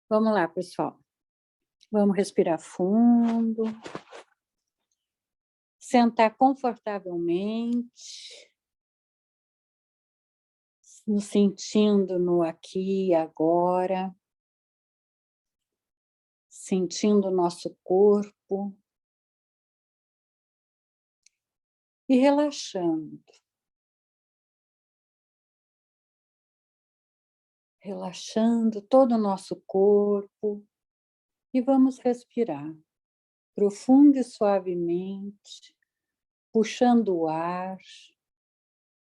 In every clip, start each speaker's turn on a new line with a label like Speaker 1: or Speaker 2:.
Speaker 1: Vamos lá, pessoal. Vamos respirar fundo. Sentar confortavelmente. Nos sentindo no aqui e agora. Sentindo o nosso corpo. E relaxando. Relaxando todo o nosso corpo. E vamos respirar. Profundo e suavemente. Puxando o ar.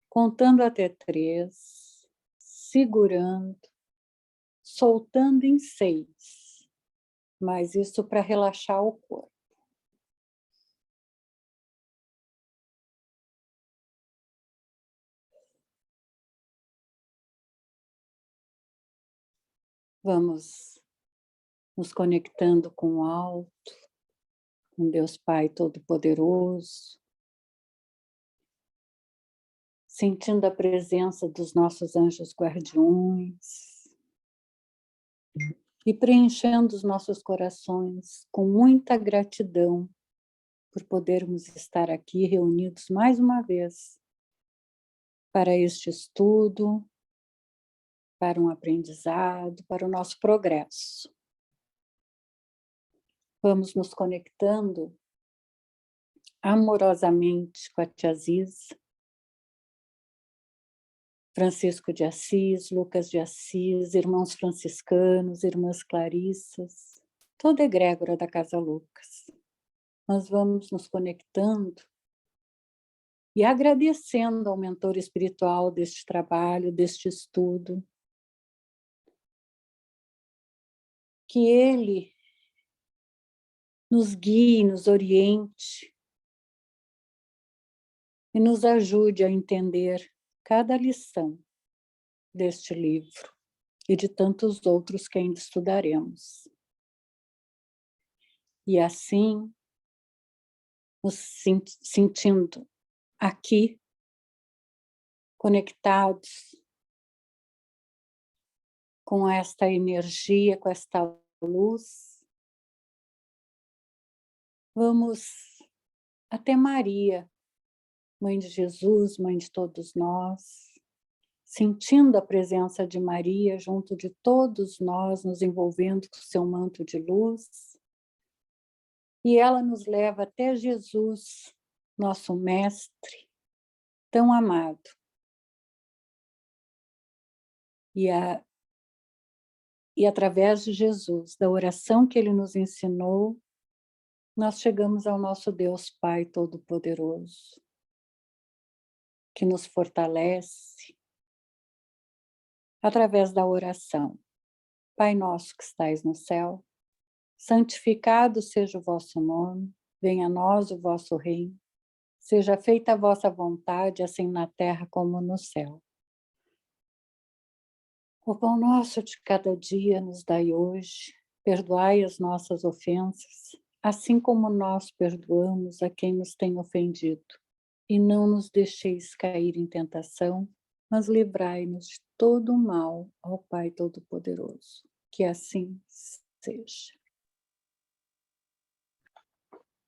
Speaker 1: Contando até 3. Segurando. Soltando em 6. Mas isso para relaxar o corpo. Vamos nos conectando com o alto, com Deus Pai Todo-Poderoso, sentindo a presença dos nossos anjos guardiões e preenchendo os nossos corações com muita gratidão por podermos estar aqui reunidos mais uma vez para este estudo, para um aprendizado, para o nosso progresso. Vamos nos conectando amorosamente com a tia Ziza, Francisco de Assis, Lucas de Assis, irmãos franciscanos, irmãs Clarissas, toda a egrégora da Casa Lucas. Nós vamos nos conectando e agradecendo ao mentor espiritual deste trabalho, deste estudo, que ele nos guie, nos oriente e nos ajude a entender cada lição deste livro e de tantos outros que ainda estudaremos. E assim, nos sentindo aqui, conectados com esta energia, com esta luz, vamos até Maria, Mãe de Jesus, Mãe de todos nós, sentindo a presença de Maria junto de todos nós, nos envolvendo com seu manto de luz, e ela nos leva até Jesus, nosso Mestre, tão amado. E através de Jesus, da oração que ele nos ensinou, nós chegamos ao nosso Deus Pai Todo-Poderoso, que nos fortalece através da oração. Pai nosso que estais no céu, santificado seja o vosso nome, venha a nós o vosso reino, seja feita a vossa vontade, assim na terra como no céu. O pão nosso de cada dia nos dai hoje, perdoai as nossas ofensas, assim como nós perdoamos a quem nos tem ofendido. E não nos deixeis cair em tentação, mas livrai-nos de todo o mal, ó Pai Todo-Poderoso. Que assim seja.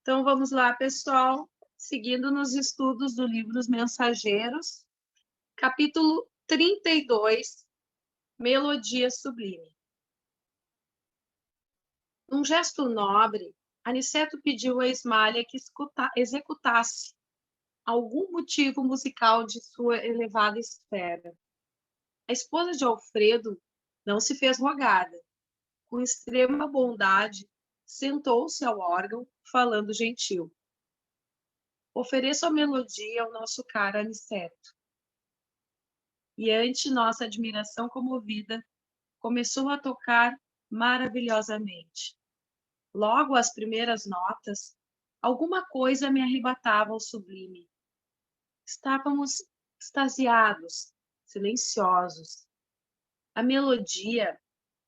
Speaker 2: Então vamos lá, pessoal, seguindo nos estudos do livro Os Mensageiros, capítulo 32, Melodia Sublime. Num gesto nobre, Aniceto pediu a Ismália que executasse algum motivo musical de sua elevada esfera. A esposa de Alfredo não se fez rogada. Com extrema bondade, sentou-se ao órgão, falando gentil. Ofereço a melodia ao nosso caro Aniceto. E ante nossa admiração comovida, começou a tocar maravilhosamente. Logo às primeiras notas, alguma coisa me arrebatava ao sublime. Estávamos extasiados, silenciosos. A melodia,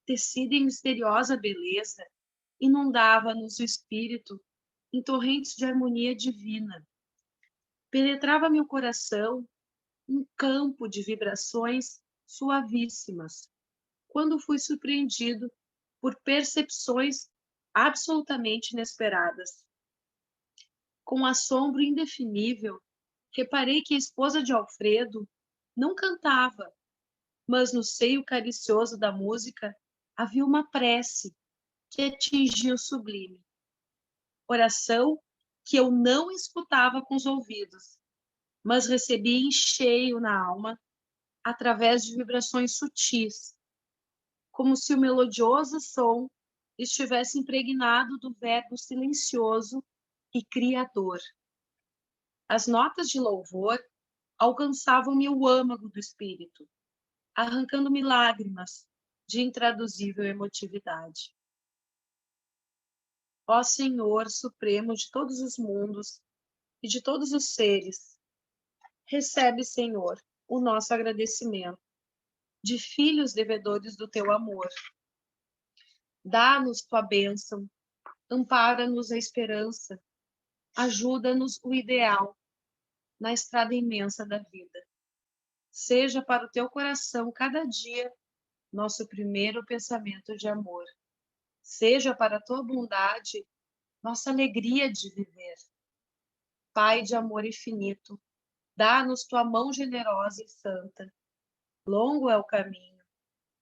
Speaker 2: tecida em misteriosa beleza, inundava-nos o espírito em torrentes de harmonia divina. Penetrava meu coração um campo de vibrações suavíssimas, quando fui surpreendido por percepções absolutamente inesperadas. Com assombro indefinível, reparei que a esposa de Alfredo não cantava, mas no seio caricioso da música havia uma prece que atingia o sublime. Oração que eu não escutava com os ouvidos, mas recebia em cheio na alma através de vibrações sutis, como se o melodioso som estivesse impregnado do verbo silencioso e criador. As notas de louvor alcançavam-me o âmago do espírito, arrancando-me lágrimas de intraduzível emotividade. Ó Senhor Supremo de todos os mundos e de todos os seres, recebe, Senhor, o nosso agradecimento, de filhos devedores do teu amor. Dá-nos tua bênção, ampara-nos a esperança, ajuda-nos o ideal na estrada imensa da vida. Seja para o teu coração cada dia nosso primeiro pensamento de amor. Seja para a tua bondade nossa alegria de viver. Pai de amor infinito, dá-nos tua mão generosa e santa. Longo é o caminho,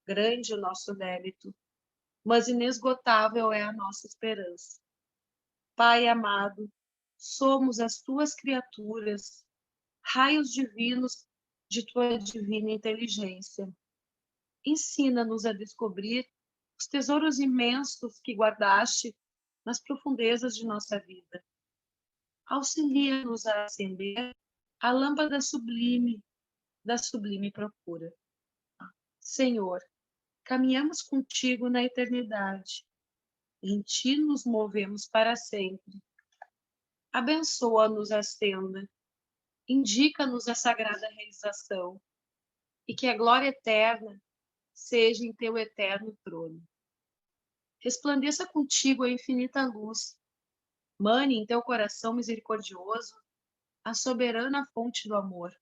Speaker 2: grande o nosso débito, mas inesgotável é a nossa esperança. Pai amado, somos as tuas criaturas, raios divinos de tua divina inteligência. Ensina-nos a descobrir os tesouros imensos que guardaste nas profundezas de nossa vida. Auxilia-nos a acender a lâmpada sublime da sublime procura. Senhor, caminhamos contigo na eternidade. Em ti nos movemos para sempre. Abençoa-nos a senda. Indica-nos a sagrada realização. E que a glória eterna seja em teu eterno trono. Resplandeça contigo a infinita luz. Mane em teu coração misericordioso a soberana fonte do amor.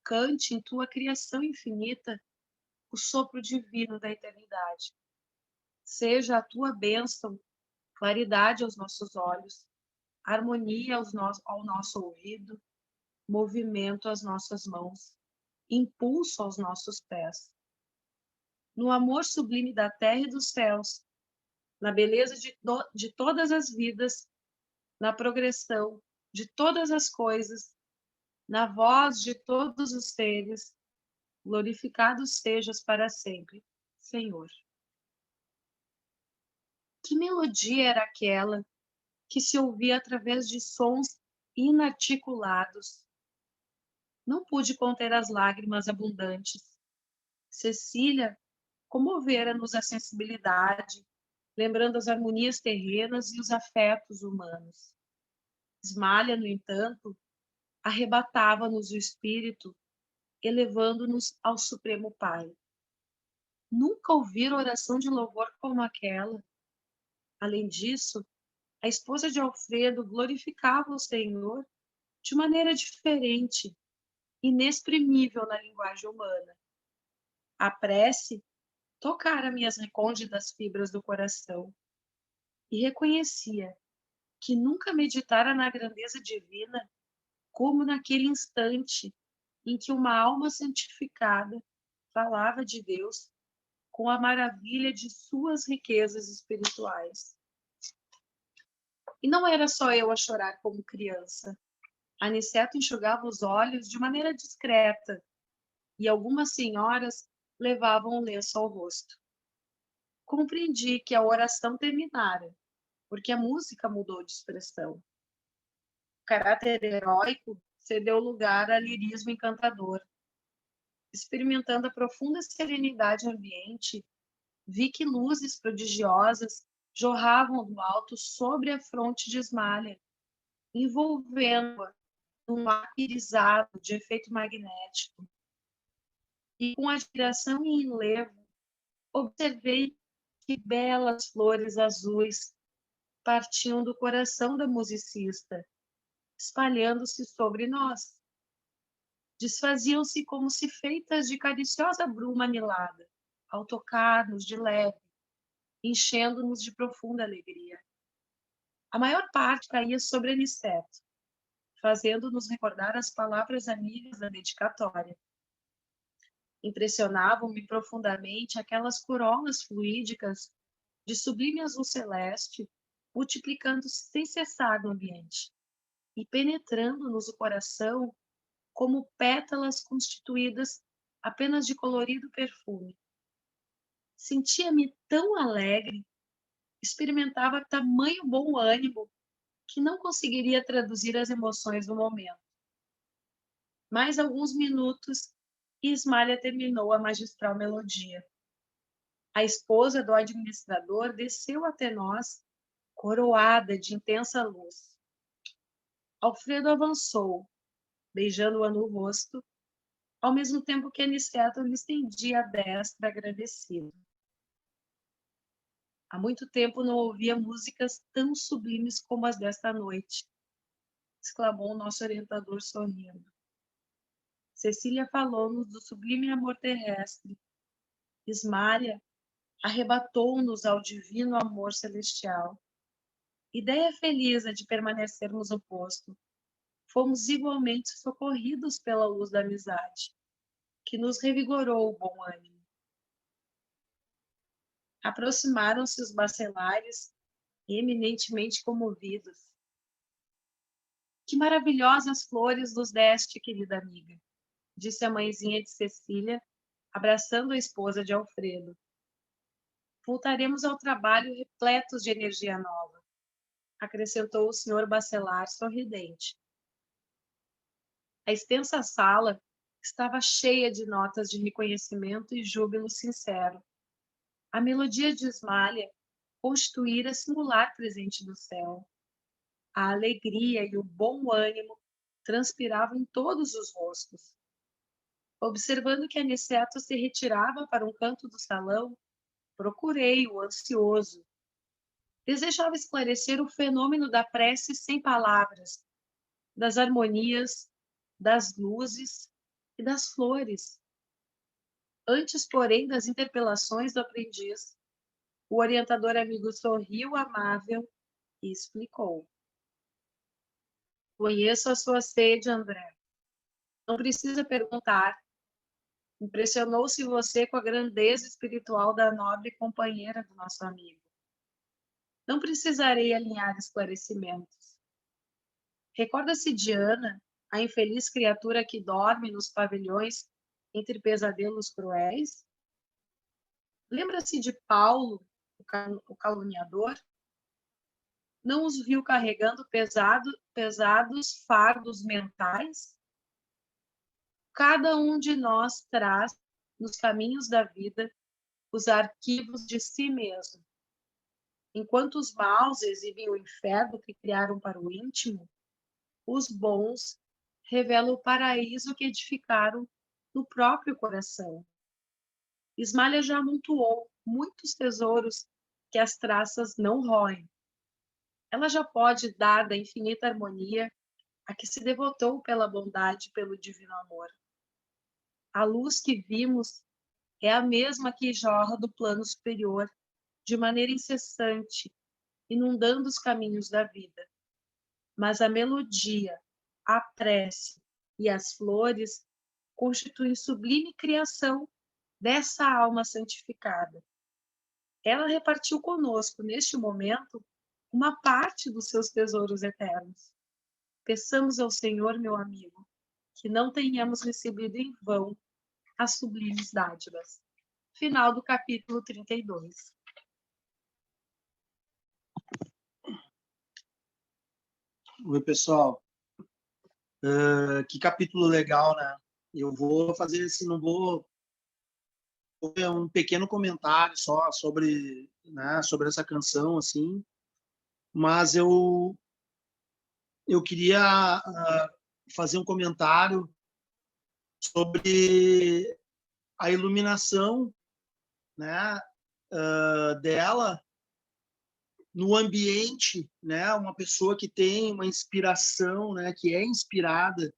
Speaker 2: Cante em tua criação infinita o sopro divino da eternidade. Seja a tua bênção, claridade aos nossos olhos, harmonia ao nosso ouvido, movimento às nossas mãos, impulso aos nossos pés. No amor sublime da terra e dos céus, na beleza de todas as vidas, na progressão de todas as coisas, na voz de todos os seres, glorificado sejas para sempre, Senhor. Que melodia era aquela que se ouvia através de sons inarticulados? Não pude conter as lágrimas abundantes. Cecília comovera-nos a sensibilidade, lembrando as harmonias terrenas e os afetos humanos. Ismália, no entanto, arrebatava-nos o espírito, elevando-nos ao Supremo Pai. Nunca ouvira oração de louvor como aquela. Além disso, a esposa de Alfredo glorificava o Senhor de maneira diferente, inexprimível na linguagem humana. A prece tocara minhas recônditas fibras do coração e reconhecia que nunca meditara na grandeza divina como naquele instante em que uma alma santificada falava de Deus com a maravilha de suas riquezas espirituais. E não era só eu a chorar como criança. Aniceto enxugava os olhos de maneira discreta e algumas senhoras levavam um lenço ao rosto. Compreendi que a oração terminara, porque a música mudou de expressão. O caráter heróico cedeu lugar a lirismo encantador. Experimentando a profunda serenidade ambiente, vi que luzes prodigiosas jorravam do alto sobre a fronte de Ismália, envolvendo-a num ar irisado de efeito magnético. E com admiração e enlevo, observei que belas flores azuis partiam do coração da musicista, espalhando-se sobre nós. Desfaziam-se como se feitas de cariciosa bruma anilada, ao tocar-nos de leve, enchendo-nos de profunda alegria. A maior parte caía sobre Aniceto, fazendo-nos recordar as palavras amigas da dedicatória. Impressionavam-me profundamente aquelas corolas fluídicas de sublime azul celeste, multiplicando-se sem cessar no ambiente e penetrando-nos o coração como pétalas constituídas apenas de colorido perfume. Sentia-me tão alegre, experimentava tamanho bom ânimo, que não conseguiria traduzir as emoções do momento. Mais alguns minutos e Ismália terminou a magistral melodia. A esposa do administrador desceu até nós, coroada de intensa luz. Alfredo avançou, beijando-a no rosto, ao mesmo tempo que Aniceto lhe estendia a destra agradecido. Há muito tempo não ouvia músicas tão sublimes como as desta noite, exclamou o nosso orientador sorrindo. Cecília falou-nos do sublime amor terrestre. Ismália arrebatou-nos ao divino amor celestial. Ideia feliz a de permanecermos no posto. Fomos igualmente socorridos pela luz da amizade, que nos revigorou o bom ânimo. Aproximaram-se os bacelares, eminentemente comovidos. Que maravilhosas flores nos deste, querida amiga, disse a mãezinha de Cecília, abraçando a esposa de Alfredo. Voltaremos ao trabalho repletos de energia nova, acrescentou o senhor bacelar sorridente. A extensa sala estava cheia de notas de reconhecimento e júbilo sincero. A melodia de Ismália constituíra singular presente do céu. A alegria e o bom ânimo transpiravam em todos os rostos. Observando que Aniceto se retirava para um canto do salão, procurei-o ansioso. Desejava esclarecer o fenômeno da prece sem palavras, das harmonias, das luzes e das flores. Antes, porém, das interpelações do aprendiz, o orientador amigo sorriu amável e explicou. Conheço a sua sede, André. Não precisa perguntar. Impressionou-se você com a grandeza espiritual da nobre companheira do nosso amigo. Não precisarei alinhar esclarecimentos. Recorda-se de Ana, a infeliz criatura que dorme nos pavilhões entre pesadelos cruéis? Lembra-se de Paulo, o caluniador? Não os viu carregando pesados fardos mentais? Cada um de nós traz, nos caminhos da vida, os arquivos de si mesmo. Enquanto os maus exibem o inferno que criaram para o íntimo, os bons revelam o paraíso que edificaram no próprio coração. Ismália já amontoou muitos tesouros que as traças não roem. Ela já pode dar da infinita harmonia a que se devotou pela bondade e pelo divino amor. A luz que vimos é a mesma que jorra do plano superior, de maneira incessante, inundando os caminhos da vida. Mas a melodia, a prece e as flores constituem sublime criação dessa alma santificada. Ela repartiu conosco, neste momento, uma parte dos seus tesouros eternos. Peçamos ao Senhor, meu amigo, que não tenhamos recebido em vão as sublimes dádivas. Final do capítulo 32.
Speaker 3: Oi, pessoal. Que capítulo legal, né? Eu vou fazer não vou um pequeno comentário só sobre, né, sobre essa canção, assim, mas eu queria fazer um comentário sobre a iluminação, né, dela no ambiente, né, uma pessoa que tem uma inspiração, né, que é inspirada,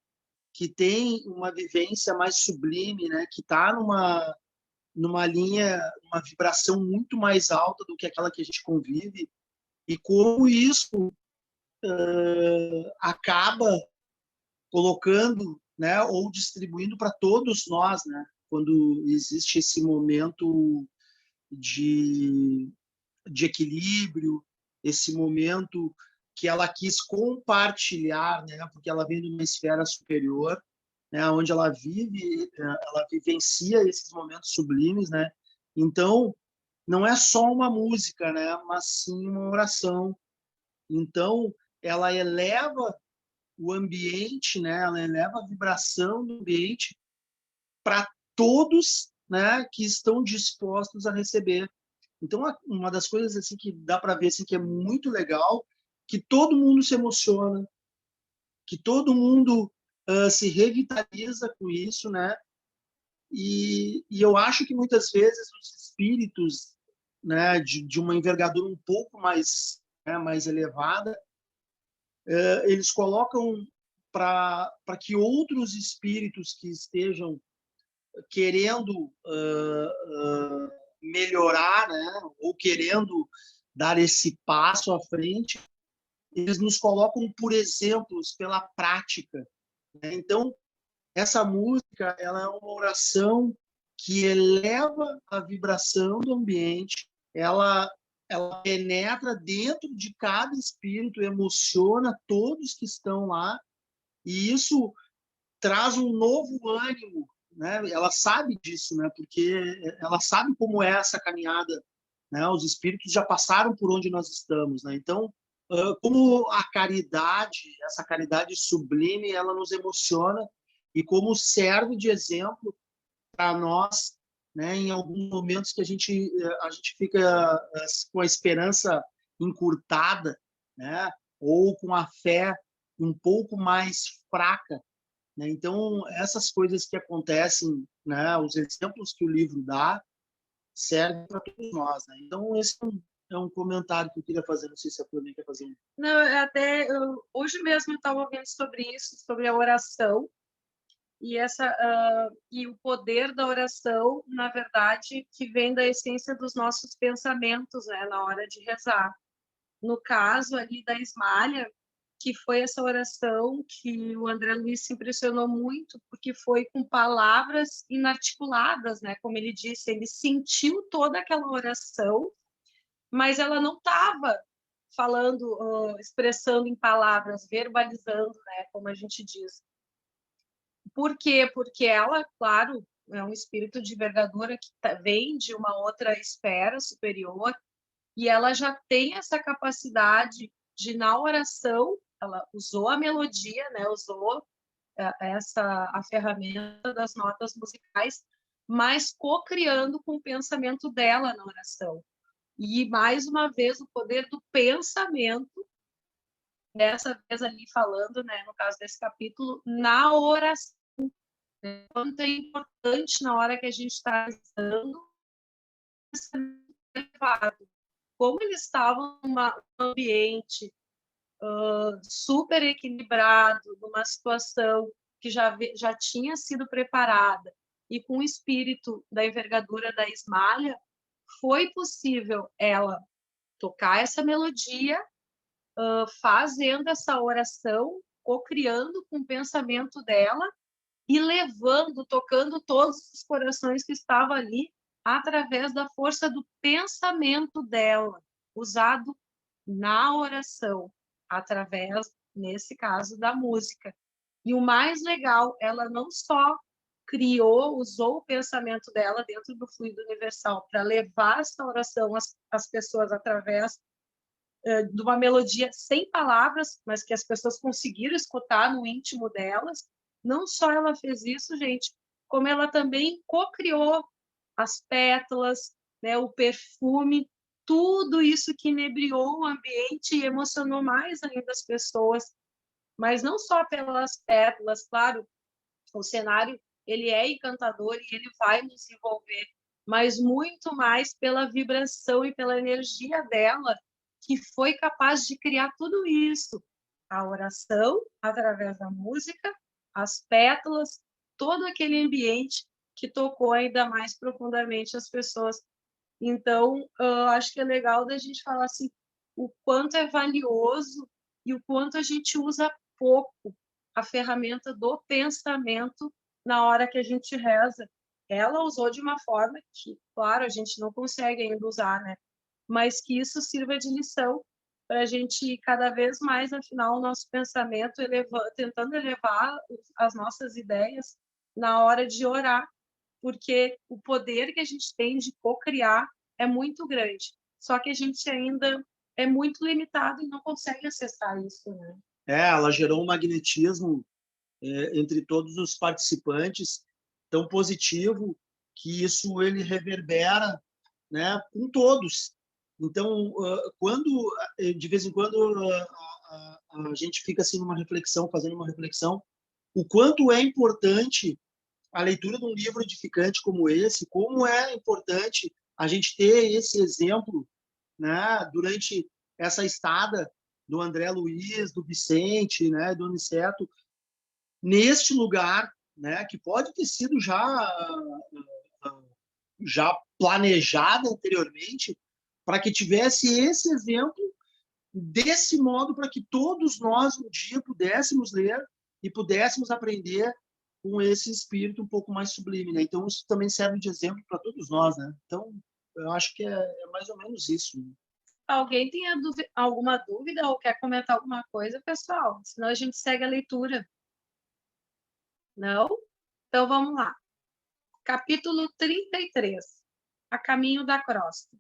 Speaker 3: que tem uma vivência mais sublime, né, que está numa linha, uma vibração muito mais alta do que aquela que a gente convive, e como isso acaba colocando, né, ou distribuindo para todos nós, né, quando existe esse momento de, de equilíbrio, esse momento que ela quis compartilhar, né, porque ela vem de uma esfera superior, né, onde ela vive, ela vivencia esses momentos sublimes, né. Então, não é só uma música, né, mas sim uma oração. Então, ela eleva o ambiente, né, ela eleva a vibração do ambiente para todos, né, que estão dispostos a receber. Então, uma das coisas assim que dá para ver assim que é muito legal, que todo mundo se emociona, que todo mundo se revitaliza com isso, né? E eu acho que muitas vezes os espíritos, né, de uma envergadura um pouco mais, né, mais elevada, eles colocam para que outros espíritos que estejam querendo melhorar, né, ou querendo dar esse passo à frente, eles nos colocam por exemplos pela prática, né? Então, essa música, ela é uma oração que eleva a vibração do ambiente, ela penetra dentro de cada espírito, emociona todos que estão lá, e isso traz um novo ânimo, né? Ela sabe disso, né? Porque ela sabe como é essa caminhada, né? Os espíritos já passaram por onde nós estamos, né? Então, como a caridade, essa caridade sublime, ela nos emociona e como serve de exemplo para nós, né? Em alguns momentos que a gente fica com a esperança encurtada, né? Ou com a fé um pouco mais fraca, né? Então, essas coisas que acontecem, né, os exemplos que o livro dá, servem para todos nós, né? Então, esse é um comentário que eu queria fazer, não sei se a Flamengo quer fazer.
Speaker 2: Não, hoje mesmo eu estava ouvindo sobre isso, sobre a oração, e o poder da oração, na verdade, que vem da essência dos nossos pensamentos, né, na hora de rezar. No caso ali da Ismália, que foi essa oração que o André Luiz se impressionou muito, porque foi com palavras inarticuladas, né? Como ele disse, ele sentiu toda aquela oração, mas ela não estava falando, expressando em palavras, verbalizando, né? Como a gente diz. Por quê? Porque ela, claro, é um espírito de envergadura que vem de uma outra esfera superior, e ela já tem essa capacidade de, na oração, ela usou a melodia, né? Usou a ferramenta das notas musicais, mas co-criando com o pensamento dela na oração. E, mais uma vez, o poder do pensamento, dessa vez ali falando, né, no caso desse capítulo, na oração. Quanto é importante na hora que a gente está rezando, como eles estavam num ambiente super equilibrado, numa situação que já tinha sido preparada, e com o espírito da envergadura da Ismália, foi possível ela tocar essa melodia, fazendo essa oração, co-criando com o pensamento dela e levando, tocando todos os corações que estavam ali através da força do pensamento dela, usado na oração, através, nesse caso, da música. E o mais legal, ela não só usou o pensamento dela dentro do fluido universal para levar essa oração às pessoas através de uma melodia sem palavras, mas que as pessoas conseguiram escutar no íntimo delas. Não só ela fez isso, gente, como ela também co-criou as pétalas, né, o perfume, tudo isso que inebriou o ambiente e emocionou mais ainda as pessoas. Mas não só pelas pétalas, claro, o cenário ele é encantador e ele vai nos envolver, mas muito mais pela vibração e pela energia dela, que foi capaz de criar tudo isso. A oração, através da música, as pétalas, todo aquele ambiente que tocou ainda mais profundamente as pessoas. Então, acho que é legal da gente falar assim, o quanto é valioso e o quanto a gente usa pouco a ferramenta do pensamento na hora que a gente reza. Ela usou de uma forma que, claro, a gente não consegue ainda usar, né? Mas que isso sirva de lição para a gente cada vez mais afinar o nosso pensamento, tentando elevar as nossas ideias na hora de orar, porque o poder que a gente tem de co-criar é muito grande. Só que a gente ainda é muito limitado e não consegue acessar isso, né?
Speaker 3: Ela gerou um magnetismo entre todos os participantes tão positivo que isso ele reverbera, né, com todos. Então, quando de vez em quando a gente fica assim numa reflexão, fazendo uma reflexão, o quanto é importante a leitura de um livro edificante como esse, como é importante a gente ter esse exemplo, né, durante essa estada do André Luiz, do Vicente, né, do Aniceto, neste lugar, né, que pode ter sido já planejada anteriormente, para que tivesse esse exemplo desse modo, para que todos nós um dia pudéssemos ler e pudéssemos aprender com esse espírito um pouco mais sublime, né? Então isso também serve de exemplo para todos nós, né? Então eu acho que é mais ou menos isso.
Speaker 2: Alguém tem alguma dúvida ou quer comentar alguma coisa, pessoal? Senão a gente segue a leitura. Não? Então vamos lá. Capítulo 33. A caminho da crosta.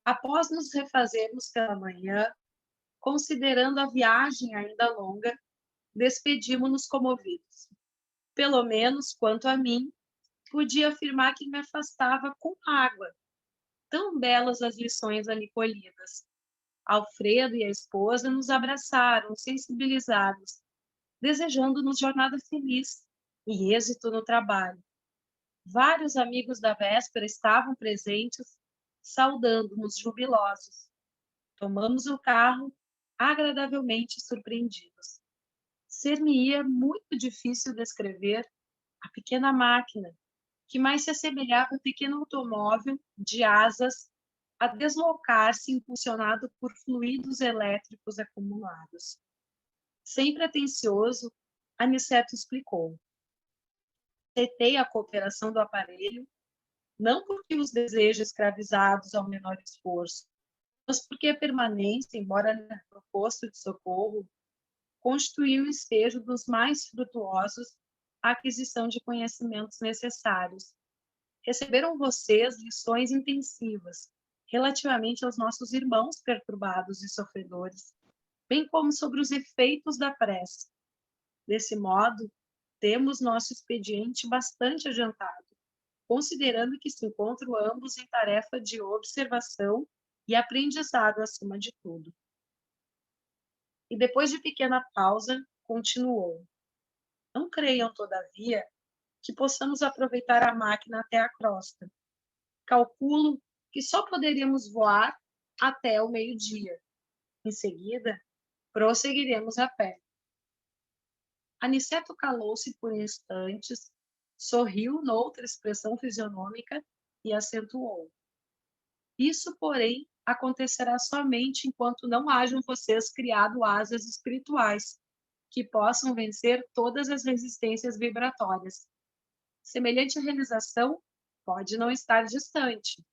Speaker 2: Após nos refazermos pela manhã, considerando a viagem ainda longa, despedimos-nos comovidos. Pelo menos, quanto a mim, podia afirmar que me afastava com água. Tão belas as lições ali colhidas. Alfredo e a esposa nos abraçaram, sensibilizados, desejando-nos jornada feliz e êxito no trabalho. Vários amigos da véspera estavam presentes, saudando-nos jubilosos. Tomamos o carro, agradavelmente surpreendidos. Ser-me-ia muito difícil descrever a pequena máquina, que mais se assemelhava a um pequeno automóvel de asas a deslocar-se impulsionado por fluidos elétricos acumulados. Sempre atencioso, Aniceto explicou. Aceitei a cooperação do aparelho, não porque os desejo escravizados ao menor esforço, mas porque a permanência, embora no posto de socorro, constituiu o estejo dos mais frutuosos à aquisição de conhecimentos necessários. Receberam vocês lições intensivas relativamente aos nossos irmãos perturbados e sofredores, bem como sobre os efeitos da prece. Desse modo, temos nosso expediente bastante adiantado, considerando que se encontram ambos em tarefa de observação e aprendizado acima de tudo. E depois de pequena pausa, continuou. Não creiam, todavia, que possamos aproveitar a máquina até a crosta. Calculo que só poderíamos voar até o meio-dia. Em seguida, prosseguiremos a pé. Aniceto calou-se por instantes, sorriu noutra expressão fisionômica e acentuou. Isso, porém, acontecerá somente enquanto não hajam vocês criado asas espirituais que possam vencer todas as resistências vibratórias. Semelhante realização pode não estar distante.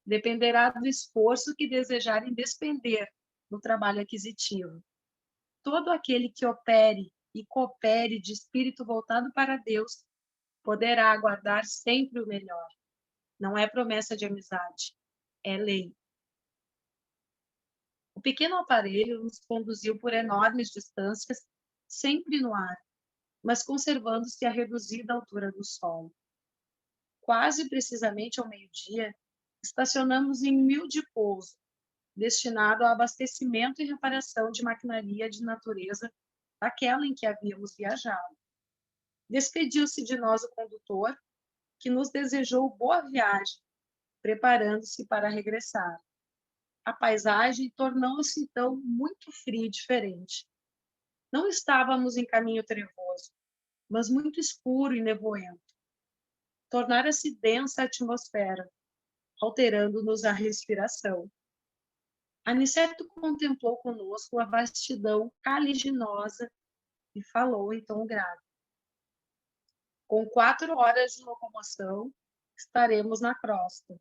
Speaker 2: Dependerá do esforço que desejarem despender no trabalho aquisitivo. Todo aquele que opere e coopere de espírito voltado para Deus poderá aguardar sempre o melhor. Não é promessa de amizade, é lei. O pequeno aparelho nos conduziu por enormes distâncias, sempre no ar, mas conservando-se a reduzida altura do solo. Quase precisamente ao meio-dia, estacionamos em Mil de Pouso, destinado ao abastecimento e reparação de maquinaria de natureza daquela em que havíamos viajado. Despediu-se de nós o condutor, que nos desejou boa viagem, preparando-se para regressar. A paisagem tornou-se então muito fria e diferente. Não estávamos em caminho trevoso, mas muito escuro e nevoento. tornara-se densa a atmosfera, alterando-nos a respiração. Aniceto contemplou conosco a vastidão caliginosa e falou em tom grave. Com 4 horas de locomoção, estaremos na crosta.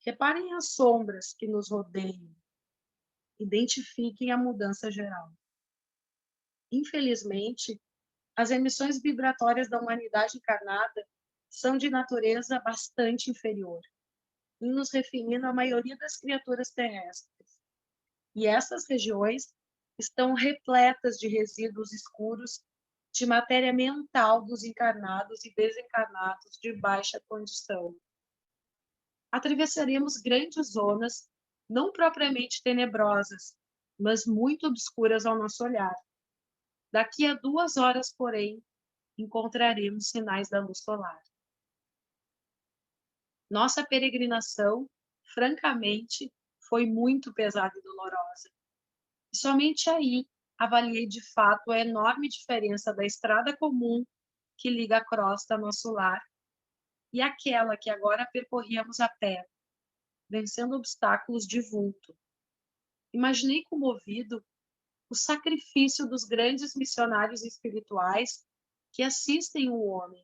Speaker 2: Reparem as sombras que nos rodeiam. Identifiquem a mudança geral. Infelizmente, as emissões vibratórias da humanidade encarnada são de natureza bastante inferior, em nos referindo à maioria das criaturas terrestres. E essas regiões estão repletas de resíduos escuros de matéria mental dos encarnados e desencarnados de baixa condição. Atravessaremos grandes zonas, não propriamente tenebrosas, mas muito obscuras ao nosso olhar. Daqui a 2 horas, porém, encontraremos sinais da luz solar. Nossa peregrinação, francamente, foi muito pesada e dolorosa. E somente aí avaliei de fato a enorme diferença da estrada comum que liga a crosta ao nosso lar e aquela que agora percorríamos a pé, vencendo obstáculos de vulto. Imaginei comovido o sacrifício dos grandes missionários espirituais que assistem o homem,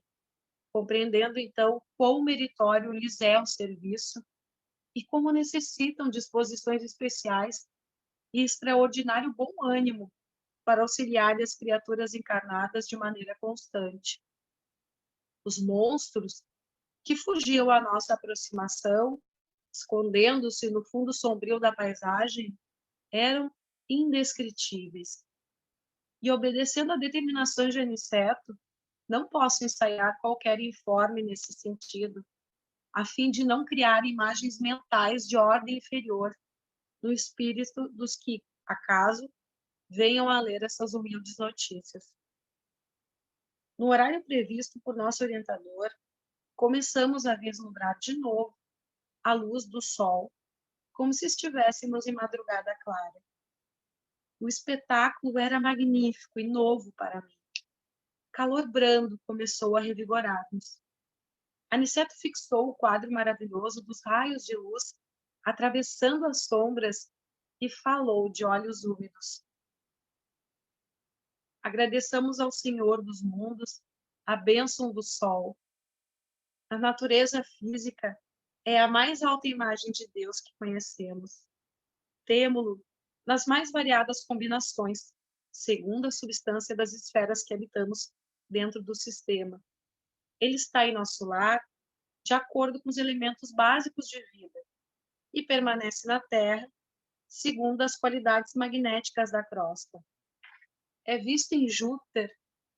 Speaker 2: compreendendo então quão meritório lhes é o serviço e como necessitam disposições especiais e extraordinário bom ânimo para auxiliar as criaturas encarnadas de maneira constante. Os monstros que fugiam à nossa aproximação, escondendo-se no fundo sombrio da paisagem, eram indescritíveis. E obedecendo a determinações de Aniceto, não posso ensaiar qualquer informe nesse sentido, a fim de não criar imagens mentais de ordem inferior no espírito dos que, acaso, venham a ler essas humildes notícias. No horário previsto por nosso orientador, começamos a vislumbrar de novo a luz do sol, como se estivéssemos em madrugada clara. O espetáculo era magnífico e novo para mim. Calor brando começou a revigorar-nos. Aniceto fixou o quadro maravilhoso dos raios de luz atravessando as sombras e falou de olhos úmidos. Agradeçamos ao Senhor dos mundos a bênção do sol. A natureza física é a mais alta imagem de Deus que conhecemos. Temo-lo nas mais variadas combinações, segundo a substância das esferas que habitamos dentro do sistema. Ele está em nosso lar de acordo com os elementos básicos de vida e permanece na Terra segundo as qualidades magnéticas da crosta. É visto em Júpiter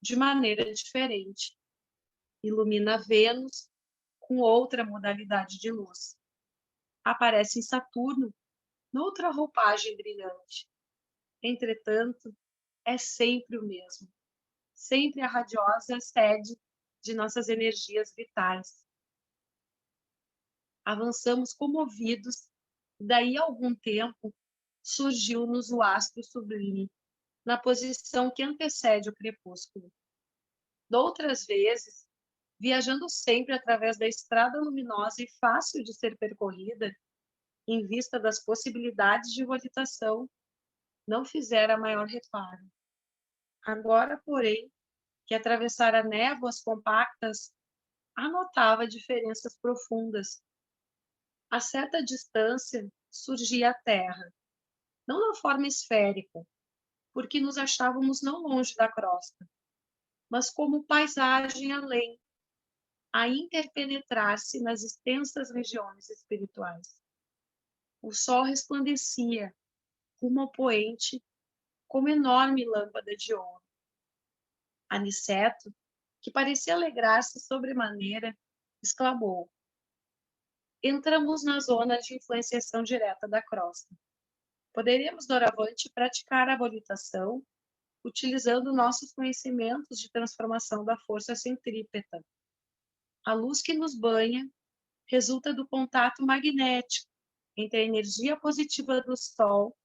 Speaker 2: de maneira diferente. Ilumina Vênus com outra modalidade de luz. Aparece em Saturno noutra roupagem brilhante. Entretanto, é sempre o mesmo. Sempre a radiosa sede de nossas energias vitais. Avançamos comovidos, e daí a algum tempo surgiu-nos o astro sublime, na posição que antecede o crepúsculo. Doutras vezes, viajando sempre através da estrada luminosa e fácil de ser percorrida, em vista das possibilidades de volitação, não fizera maior reparo. Agora, porém, que atravessara névoas compactas, anotava diferenças profundas. A certa distância surgia a Terra, não na forma esférica, porque nos achávamos não longe da crosta, mas como paisagem além, a interpenetrar-se nas extensas regiões espirituais. O sol resplandecia, rumo ao poente, como enorme lâmpada de ouro. Aniceto, que parecia alegrar-se sobremaneira, exclamou: entramos na zona de influenciação direta da crosta. Poderíamos, doravante, praticar a volitação utilizando nossos conhecimentos de transformação da força centrípeta. A luz que nos banha resulta do contato magnético entre a energia positiva do Sol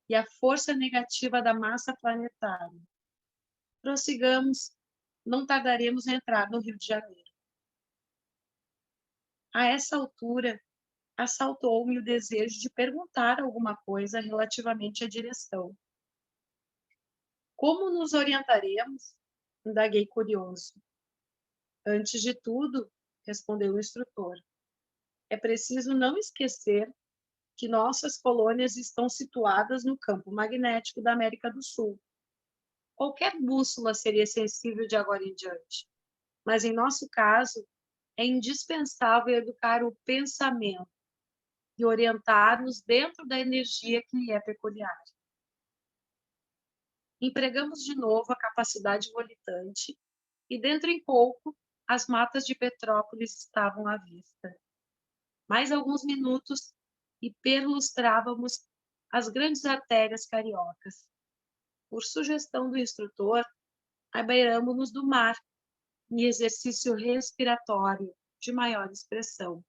Speaker 2: e a força negativa da massa planetária. Prossigamos, não tardaremos a entrar no Rio de Janeiro. A essa altura, assaltou-me o desejo de perguntar alguma coisa relativamente à direção. Como nos orientaremos? Indaguei curioso. Antes de tudo, respondeu o instrutor, é preciso não esquecer que nossas colônias estão situadas no campo magnético da América do Sul. Qualquer bússola seria sensível de agora em diante, mas em nosso caso, é indispensável educar o pensamento e orientar-nos dentro da energia que lhe é peculiar. Empregamos de novo a capacidade volitante e, dentro em pouco, as matas de Petrópolis estavam à vista. Mais alguns minutos e perlustrávamos as grandes artérias cariocas. Por sugestão do instrutor, abeiramo-nos do mar, em exercício respiratório de maior expressão.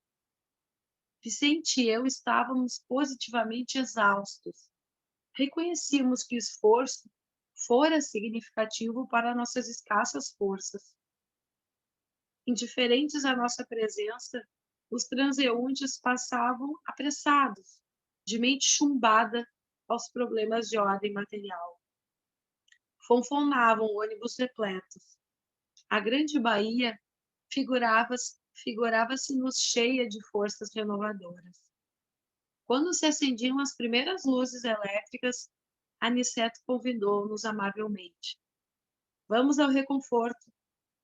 Speaker 2: Vicente e eu estávamos positivamente exaustos. Reconhecíamos que o esforço fora significativo para nossas escassas forças. Indiferentes à nossa presença, os transeuntes passavam apressados, de mente chumbada aos problemas de ordem material. Fonfonavam ônibus repletos. A grande Bahia figurava-se-nos cheia de forças renovadoras. Quando se acendiam as primeiras luzes elétricas, Aniceto convidou-nos amavelmente. Vamos ao reconforto.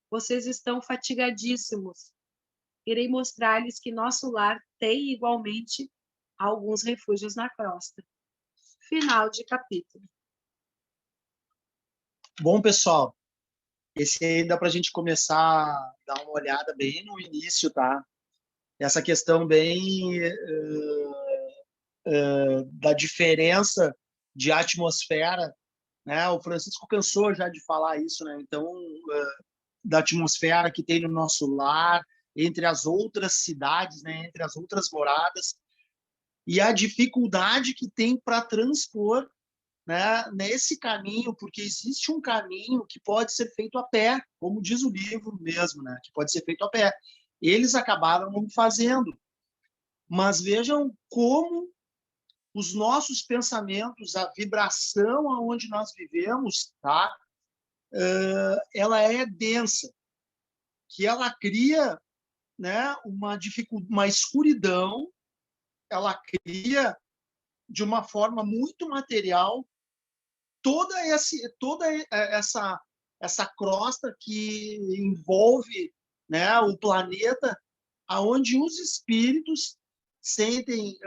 Speaker 2: Vocês estão fatigadíssimos. Irei mostrar-lhes que nosso lar tem igualmente alguns refúgios na crosta. Final de capítulo.
Speaker 3: Bom, pessoal, esse aí dá para a gente começar a dar uma olhada bem no início, tá? Essa questão bem da diferença de atmosfera, né? O Francisco cansou já de falar isso, né? Então, da atmosfera que tem no nosso lar, entre as outras cidades, né? Entre as outras moradas, e a dificuldade que tem para transpor, né, nesse caminho, porque existe um caminho que pode ser feito a pé, como diz o livro mesmo, né, que pode ser feito a pé. Eles acabaram não fazendo. Mas vejam como os nossos pensamentos, a vibração aonde nós vivemos, tá? Ela é densa, que ela cria, né, uma escuridão, ela cria de uma forma muito material toda essa crosta que envolve, né, o planeta, aonde os espíritos sentem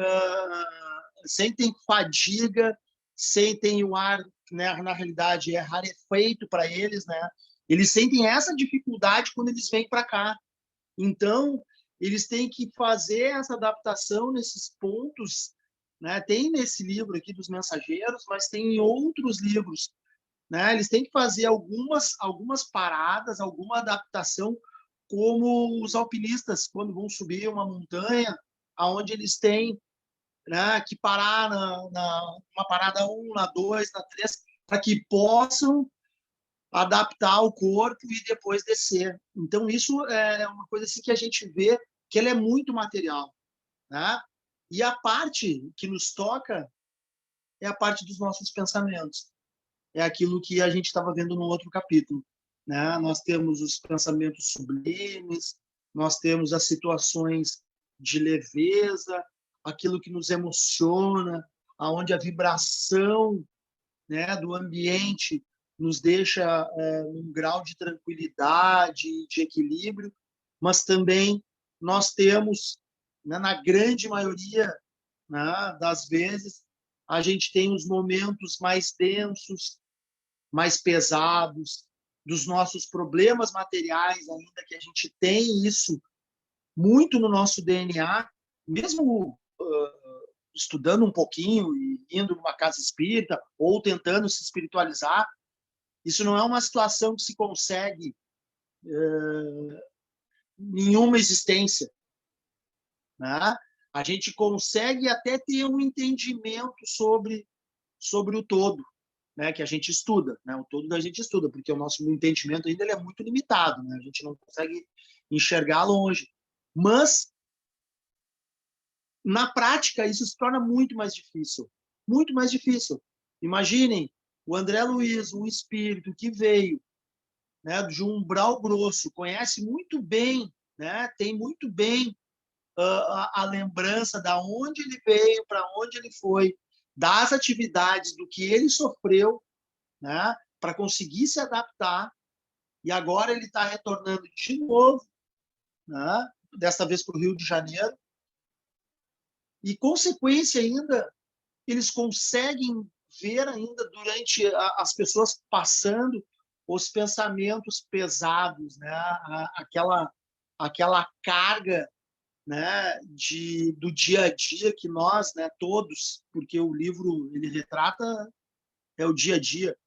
Speaker 3: fadiga, sentem o ar, né, na realidade é rarefeito para eles, né? Eles sentem essa dificuldade quando eles vêm para cá. Então, eles têm que fazer essa adaptação nesses pontos, né? Tem nesse livro aqui dos Mensageiros, mas tem em outros livros, né? Eles têm que fazer algumas paradas, alguma adaptação, como os alpinistas quando vão subir uma montanha, aonde eles têm, né, que parar uma parada 1, na 2, na 3, para que possam adaptar o corpo e depois descer. Então, isso é uma coisa assim que a gente vê que ela é muito material, né? E a parte que nos toca é a parte dos nossos pensamentos. É aquilo que a gente estava vendo no outro capítulo, né? Nós temos os pensamentos sublimes, nós temos as situações de leveza, aquilo que nos emociona, aonde a vibração, né, do ambiente nos deixa num grau de tranquilidade, de equilíbrio, mas também nós temos, né, na grande maioria, né, das vezes, a gente tem os momentos mais densos, mais pesados, dos nossos problemas materiais ainda, que a gente tem isso muito no nosso DNA, mesmo estudando um pouquinho e indo numa casa espírita ou tentando se espiritualizar. Isso não é uma situação que se consegue nenhuma existência, né? A gente consegue até ter um entendimento sobre o todo, né, que a gente estuda, né? O todo a gente estuda, porque o nosso entendimento ainda ele é muito limitado, né? A gente não consegue enxergar longe. Mas na prática, isso se torna muito mais difícil. Muito mais difícil. Imaginem o André Luiz, um espírito que veio, né, de um umbral grosso, conhece muito bem, né, tem muito bem a lembrança da onde ele veio, para onde ele foi, das atividades, do que ele sofreu, né, para conseguir se adaptar. E agora ele está retornando de novo, né, desta vez para o Rio de Janeiro. E, consequência ainda, eles conseguem ver ainda durante as pessoas passando os pensamentos pesados, né? Aquela carga, né, do dia a dia que nós, né, todos, porque o livro ele retrata o dia a dia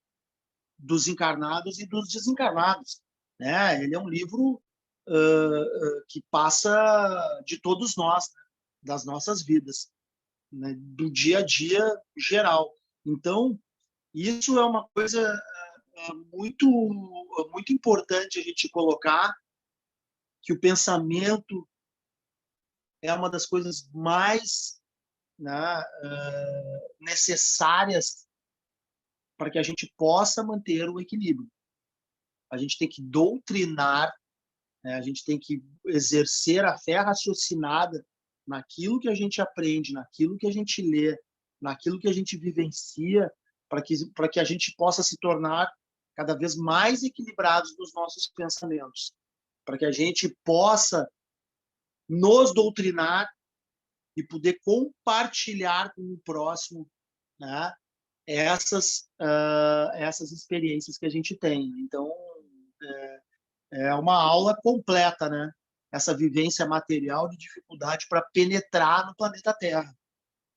Speaker 3: dos encarnados e dos desencarnados, né? Ele é um livro que passa de todos nós, né, das nossas vidas, né, do dia a dia geral. Então, isso é uma coisa muito, muito importante a gente colocar, que o pensamento é uma das coisas mais, né, necessárias para que a gente possa manter o equilíbrio. A gente tem que doutrinar, né, a gente tem que exercer a fé raciocinada naquilo que a gente aprende, naquilo que a gente lê, naquilo que a gente vivencia, para que a gente possa se tornar cada vez mais equilibrados nos nossos pensamentos, para que a gente possa nos doutrinar e poder compartilhar com o próximo, né, essas experiências que a gente tem. Então, é uma aula completa, né? Essa vivência material de dificuldade para penetrar no planeta Terra,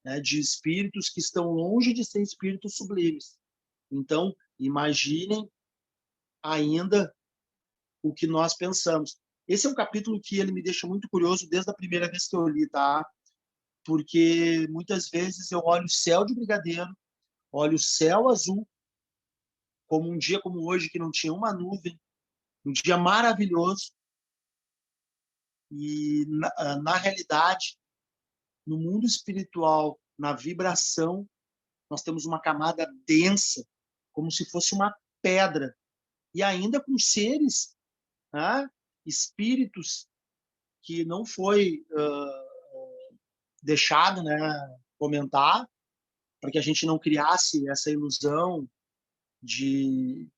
Speaker 3: né? De espíritos que estão longe de ser espíritos sublimes. Então, imaginem ainda o que nós pensamos. Esse é um capítulo que ele me deixa muito curioso desde a primeira vez que eu li, tá? Porque muitas vezes eu olho o céu de brigadeiro, olho o céu azul, como um dia como hoje, que não tinha uma nuvem, um dia maravilhoso, e na realidade, no mundo espiritual, na vibração, nós temos uma camada densa, como se fosse uma pedra, e ainda com seres, né, espíritos que não foi deixado, né, comentar, para que a gente não criasse essa ilusão de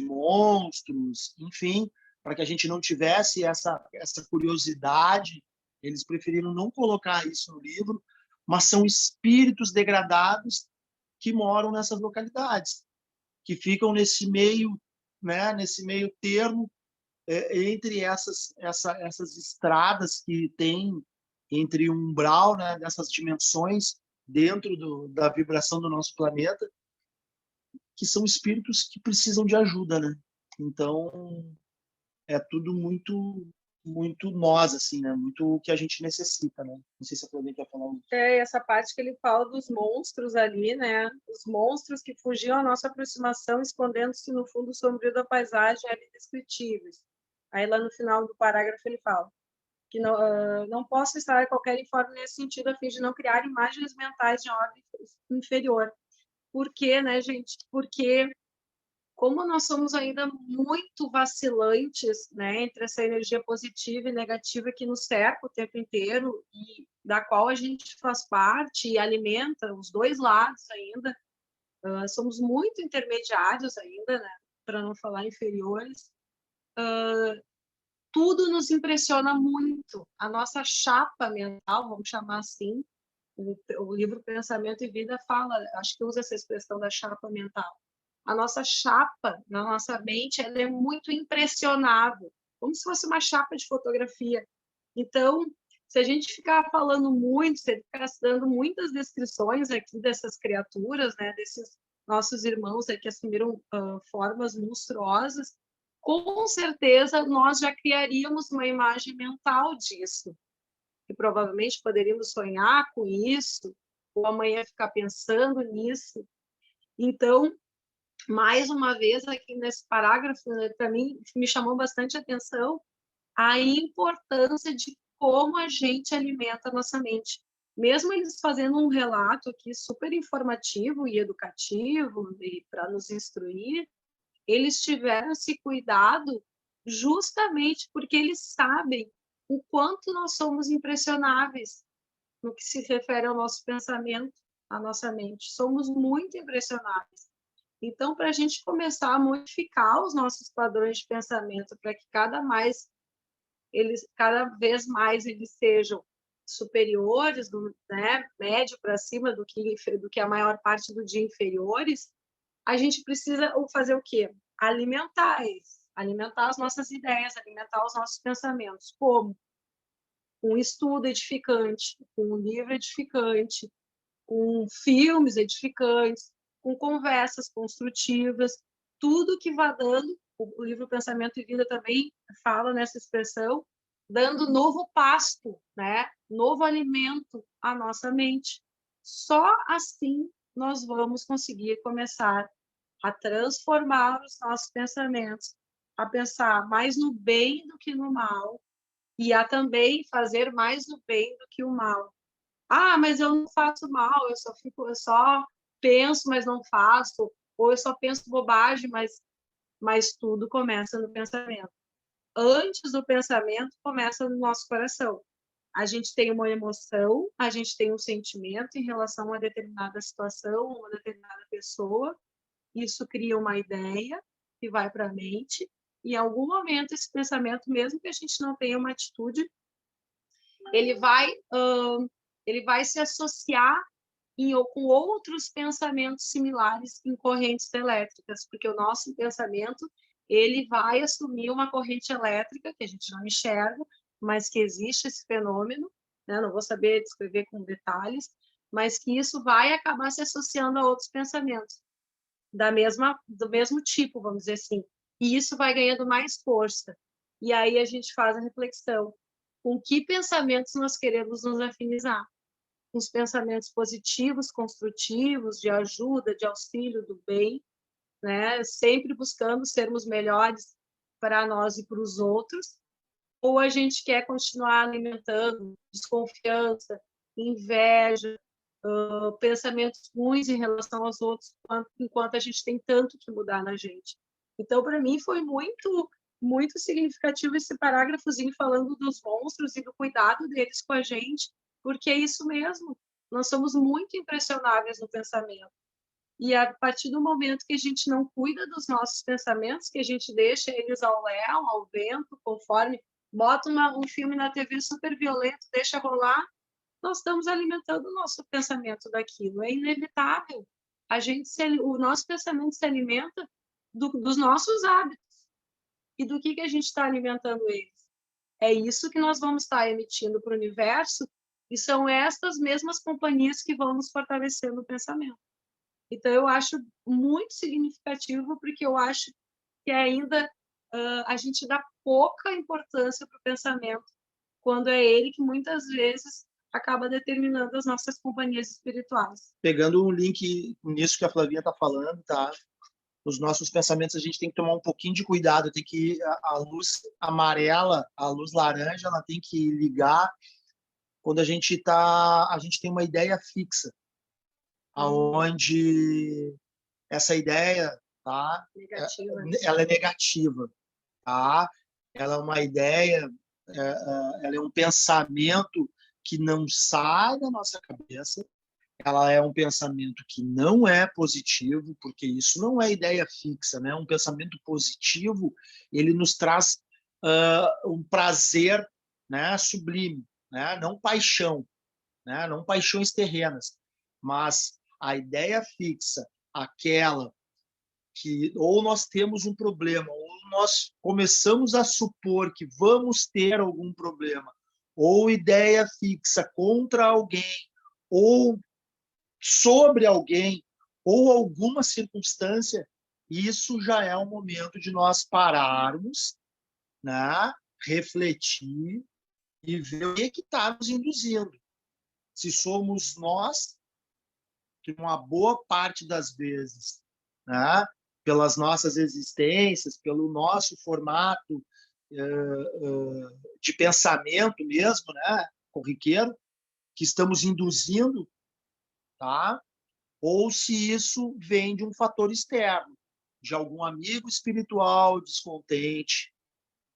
Speaker 3: monstros, enfim, para que a gente não tivesse essa curiosidade. Eles preferiram não colocar isso no livro, mas são espíritos degradados que moram nessas localidades, que ficam nesse meio, né, nesse meio termo entre essas estradas que tem entre o umbral, né, dessas dimensões dentro da vibração do nosso planeta, que são espíritos que precisam de ajuda, né? Então, é tudo muito nós, assim, né? Muito o que a gente necessita, né? Não sei se a Claudinha quer falar isso.
Speaker 2: Essa parte que ele fala dos monstros ali, né? Os monstros que fugiam à nossa aproximação, escondendo-se no fundo sombrio da paisagem, eram indescritíveis. Aí, lá no final do parágrafo, ele fala que não posso estar qualquer informe nesse sentido, a fim de não criar imagens mentais de ordem inferior. Por quê, né, gente? Porque como nós somos ainda muito vacilantes, né, entre essa energia positiva e negativa que nos cerca o tempo inteiro e da qual a gente faz parte e alimenta os dois lados ainda, somos muito intermediários ainda, né, para não falar inferiores, tudo nos impressiona muito. A nossa chapa mental, vamos chamar assim, o livro Pensamento e Vida fala, acho que usa essa expressão da chapa mental. A nossa chapa, na nossa mente, ela é muito impressionável, como se fosse uma chapa de fotografia. Então, se a gente ficar falando muito, se ficar dando muitas descrições aqui dessas criaturas, né, desses nossos irmãos que assumiram formas monstruosas, com certeza nós já criaríamos uma imagem mental disso. E provavelmente poderíamos sonhar com isso, ou amanhã ficar pensando nisso. Então, mais uma vez, aqui nesse parágrafo, né, para mim, me chamou bastante atenção a importância de como a gente alimenta a nossa mente. mesmo eles fazendo um relato aqui super informativo e educativo e para nos instruir, eles tiveram esse cuidado justamente porque eles sabem o quanto nós somos impressionáveis no que se refere ao nosso pensamento, à nossa mente. Somos muito impressionáveis. Então, para a gente começar a modificar os nossos padrões de pensamento para que cada vez mais eles sejam superiores, né, médio para cima do que a maior parte do dia inferiores, a gente precisa fazer o quê? Alimentar eles, alimentar as nossas ideias, alimentar os nossos pensamentos. Como? Com um estudo edificante, com um livro edificante, com filmes edificantes, com conversas construtivas, tudo que vá dando, o livro Pensamento e Vida também fala nessa expressão, dando novo pasto, né? Novo alimento à nossa mente. Só assim nós vamos conseguir começar a transformar os nossos pensamentos, a pensar mais no bem do que no mal, e a também fazer mais o bem do que o mal. Ah, mas eu não faço mal, eu só penso, mas não faço, ou eu só penso bobagem, mas tudo começa no pensamento. Antes do pensamento, começa no nosso coração. A gente tem uma emoção, a gente tem um sentimento em relação a uma determinada situação, uma determinada pessoa, isso cria uma ideia que vai para a mente, e em algum momento esse pensamento, mesmo que a gente não tenha uma atitude, ele vai se associar com outros pensamentos similares em correntes elétricas, porque o nosso pensamento ele vai assumir uma corrente elétrica que a gente não enxerga, mas que existe esse fenômeno, né? Não vou saber descrever com detalhes, mas que isso vai acabar se associando a outros pensamentos do mesmo tipo, vamos dizer assim. E isso vai ganhando mais força. E aí a gente faz a reflexão: com que pensamentos nós queremos nos afinizar? Com os pensamentos positivos, construtivos, de ajuda, de auxílio, do bem, né? Sempre buscando sermos melhores para nós e para os outros, ou a gente quer continuar alimentando desconfiança, inveja, pensamentos ruins em relação aos outros, enquanto a gente tem tanto que mudar na gente. Então, para mim, foi muito significativo esse parágrafozinho falando dos monstros e do cuidado deles com a gente, porque é isso mesmo, nós somos muito impressionáveis no pensamento. E a partir do momento que a gente não cuida dos nossos pensamentos, que a gente deixa eles ao léu, ao vento, conforme bota um filme na TV super violento, deixa rolar, nós estamos alimentando o nosso pensamento daquilo. É inevitável. O nosso pensamento se alimenta dos nossos hábitos. E do que a gente está alimentando eles? É isso que nós vamos estar emitindo para o universo, e são estas mesmas companhias que vão nos fortalecer no pensamento. Então, eu acho muito significativo, porque eu acho que ainda a gente dá pouca importância para o pensamento, quando é ele que muitas vezes acaba determinando as nossas companhias espirituais.
Speaker 3: Pegando um link nisso que a Flavinha está falando, tá? Os nossos pensamentos, a gente tem que tomar um pouquinho de cuidado, tem que a luz amarela, a luz laranja, ela tem que ligar quando a gente tem uma ideia fixa, aonde essa ideia, tá?
Speaker 2: Negativa.
Speaker 3: Ela é negativa, tá? Ela é uma ideia, ela é um pensamento que não sai da nossa cabeça, ela é um pensamento que não é positivo, porque isso não é ideia fixa, né? Um pensamento positivo, ele nos traz um prazer, né, sublime, né? Não paixão, né? Não paixões terrenas, mas a ideia fixa, aquela que ou nós temos um problema, ou nós começamos a supor que vamos ter algum problema, ou ideia fixa contra alguém, ou sobre alguém, ou alguma circunstância, isso já é o momento de nós pararmos, né? Refletir e ver o que está nos induzindo. Se somos nós, que uma boa parte das vezes, né, pelas nossas existências, pelo nosso formato de pensamento mesmo, né, corriqueiro, que estamos induzindo, tá? Ou se isso vem de um fator externo, de algum amigo espiritual descontente,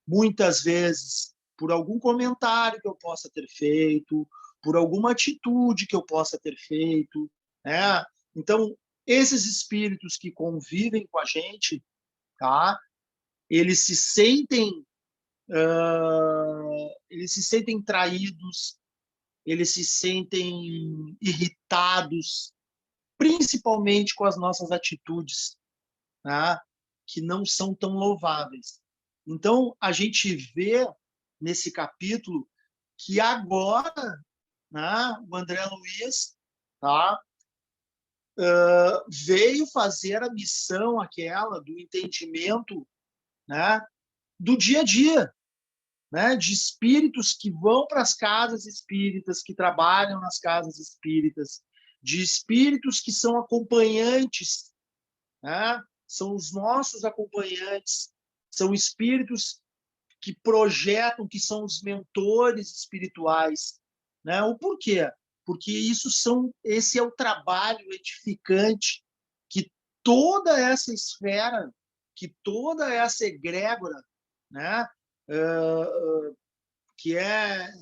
Speaker 3: muitas vezes por algum comentário que eu possa ter feito, por alguma atitude que eu possa ter feito, né? Então, esses espíritos que convivem com a gente, tá? Eles se sentem traídos, eles se sentem irritados, principalmente com as nossas atitudes, né, que não são tão louváveis. Então, a gente vê nesse capítulo que agora, né, o André Luiz, tá, veio fazer a missão aquela do entendimento, né, do dia a dia, né, de espíritos que vão para as casas espíritas, que trabalham nas casas espíritas, de espíritos que são acompanhantes, né, são os nossos acompanhantes, são espíritos que projetam, que são os mentores espirituais, né? O porquê? Porque esse é o trabalho edificante que toda essa esfera, que toda essa egrégora, né, que é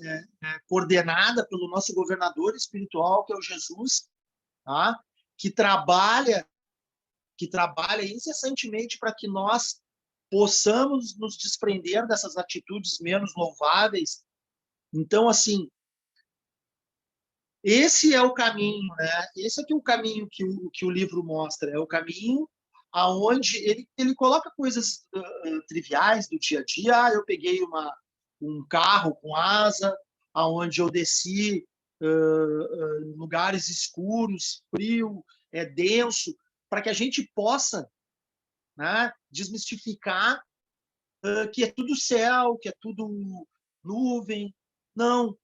Speaker 3: coordenada pelo nosso governador espiritual, que é o Jesus, tá? que trabalha incessantemente para que nós possamos nos desprender dessas atitudes menos louváveis. Então, assim, esse é o caminho, né? Esse aqui é o caminho que o livro mostra, é o caminho aonde ele coloca coisas triviais do dia a dia. Eu peguei um carro com asa, aonde eu desci em lugares escuros, frio, denso, para que a gente possa, né, desmistificar que é tudo céu, que é tudo nuvem. Não,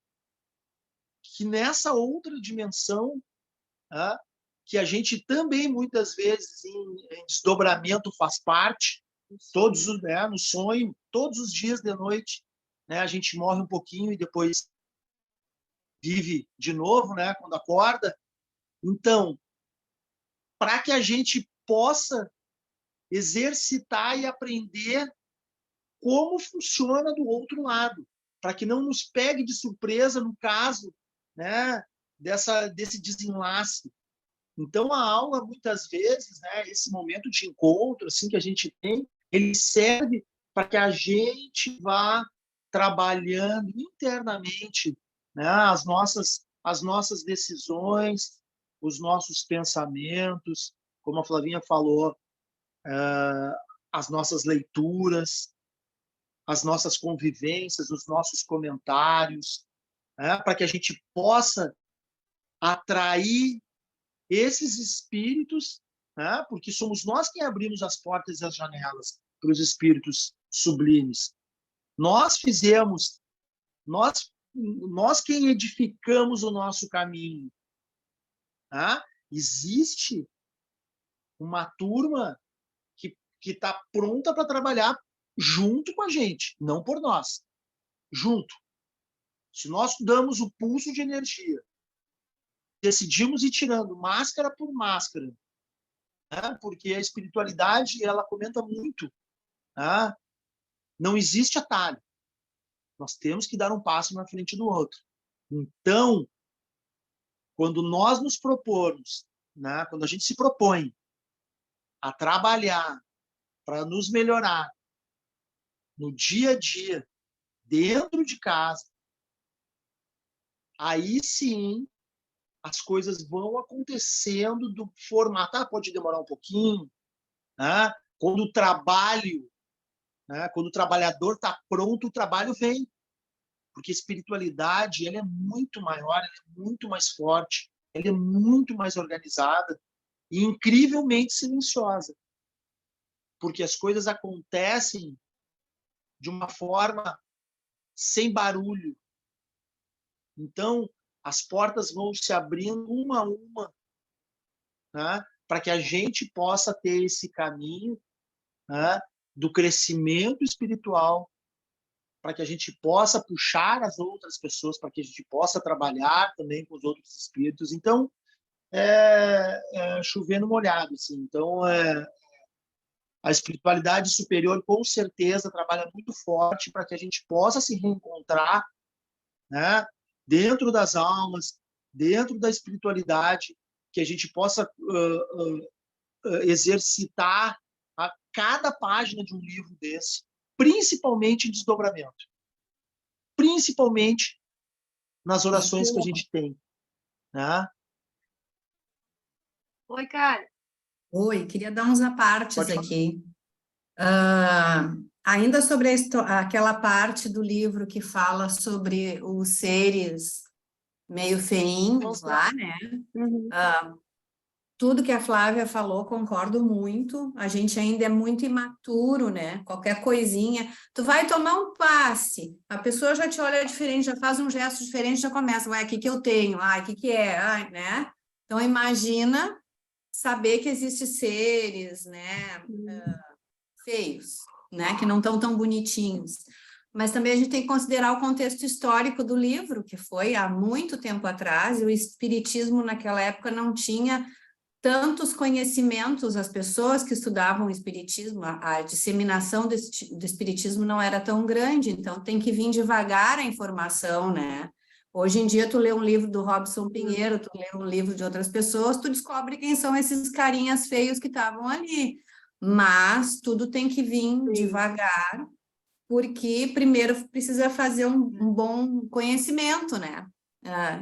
Speaker 3: que nessa outra dimensão, né, que a gente também, muitas vezes, em desdobramento faz parte, no sonho, todos os dias de noite, né, a gente morre um pouquinho e depois vive de novo, né, quando acorda. Então, para que a gente possa exercitar e aprender como funciona do outro lado, para que não nos pegue de surpresa no caso, né, desse desenlace. Então, a aula, muitas vezes, né, esse momento de encontro assim que a gente tem, ele serve para que a gente vá trabalhando internamente, né, as nossas decisões, os nossos pensamentos, como a Flavinha falou, as nossas leituras, as nossas convivências, os nossos comentários, né, para que a gente possa atrair esses espíritos, né, porque somos nós quem abrimos as portas e as janelas para os espíritos sublimes. Nós fizemos, nós quem edificamos o nosso caminho. Né? Existe uma turma que está pronta para trabalhar junto com a gente, não por nós, junto. Se nós damos o pulso de energia, decidimos ir tirando máscara por máscara, né? Porque a espiritualidade ela comenta muito, né? Não existe atalho. Nós temos que dar um passo na frente do outro. Então, quando nós nos propormos, né? Quando a gente se propõe a trabalhar para nos melhorar no dia a dia, dentro de casa, aí sim as coisas vão acontecendo do formato. Pode demorar um pouquinho, né? Quando o trabalho, né? Quando o trabalhador está pronto, o trabalho vem. Porque a espiritualidade ela é muito maior, ela é muito mais forte, ela é muito mais organizada e incrivelmente silenciosa. Porque as coisas acontecem de uma forma sem barulho. Então, as portas vão se abrindo uma a uma, né, para que a gente possa ter esse caminho, né, do crescimento espiritual, para que a gente possa puxar as outras pessoas, para que a gente possa trabalhar também com os outros espíritos. Então, é chover no molhado, assim. Então, a espiritualidade superior, com certeza, trabalha muito forte para que a gente possa se reencontrar, né, dentro das almas, dentro da espiritualidade, que a gente possa exercitar a cada página de um livro desse, principalmente em desdobramento, principalmente nas orações que a gente tem, né?
Speaker 2: Oi, cara.
Speaker 4: Oi, queria dar uns apartes
Speaker 3: Pode falar.
Speaker 4: aqui. Ainda sobre aquela parte do livro que fala sobre os seres meio feinhos lá, né?
Speaker 2: Uhum.
Speaker 4: Tudo que a Flávia falou, concordo muito. A gente ainda é muito imaturo, né? Qualquer coisinha. Tu vai tomar um passe, a pessoa já te olha diferente, já faz um gesto diferente, já começa, ué, o que que eu tenho? Ai, o que que é? Ai, né? Então, imagina saber que existem seres, né, feios, né, que não estão tão bonitinhos. Mas também a gente tem que considerar o contexto histórico do livro, que foi há muito tempo atrás, e o espiritismo naquela época não tinha tantos conhecimentos, as pessoas que estudavam o espiritismo, a disseminação do espiritismo não era tão grande, então tem que vir devagar a informação, né? Hoje em dia, tu lê um livro do Robson Pinheiro, tu lê um livro de outras pessoas, tu descobre quem são esses carinhas feios que estavam ali. Mas tudo tem que vir devagar, porque primeiro precisa fazer um bom conhecimento, né?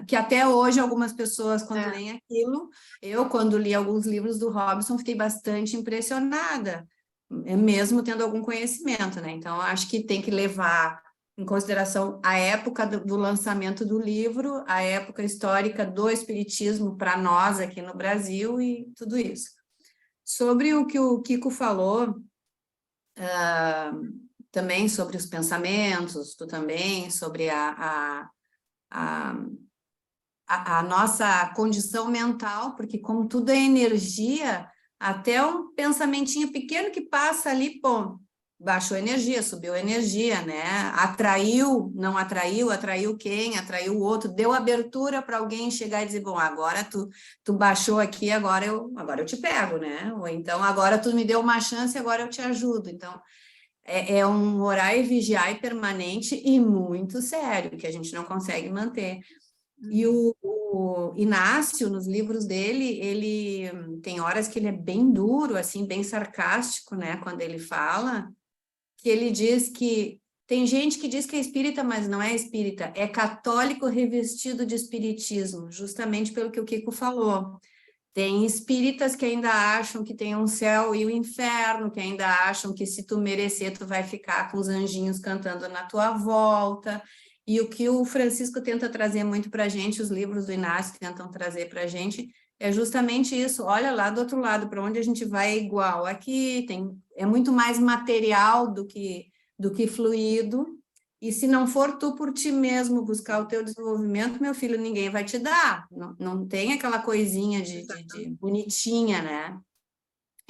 Speaker 4: Que até hoje algumas pessoas, quando leem aquilo, eu, quando li alguns livros do Robson, fiquei bastante impressionada, mesmo tendo algum conhecimento, né? Então, acho que tem que levar em consideração a época do lançamento do livro, a época histórica do espiritismo para nós aqui no Brasil e tudo isso. Sobre o que o Kiko falou, também sobre os pensamentos, tu também, sobre a nossa condição mental, porque como tudo é energia, até um pensamentinho pequeno que passa ali, pô, baixou energia, subiu energia, né? Atraiu, não atraiu, atraiu quem? Atraiu o outro, deu abertura para alguém chegar e dizer, bom, agora tu baixou aqui, agora eu te pego, né? Ou então, agora tu me deu uma chance, agora eu te ajudo. Então, é um orar e vigiar e permanente e muito sério, que a gente não consegue manter. E o Inácio, nos livros dele, ele tem horas que ele é bem duro, assim, bem sarcástico, né? Quando ele fala, que ele diz que tem gente que diz que é espírita, mas não é espírita, é católico revestido de espiritismo, justamente pelo que o Kiko falou. Tem espíritas que ainda acham que tem um céu e o inferno, que ainda acham que se tu merecer, tu vai ficar com os anjinhos cantando na tua volta. E o que o Francisco tenta trazer muito para a gente, os livros do Inácio tentam trazer para a gente, é justamente isso. Olha lá do outro lado, para onde a gente vai é igual. Aqui é muito mais material do que fluido. E se não for tu por ti mesmo buscar o teu desenvolvimento, meu filho, ninguém vai te dar. Não tem aquela coisinha de bonitinha, né?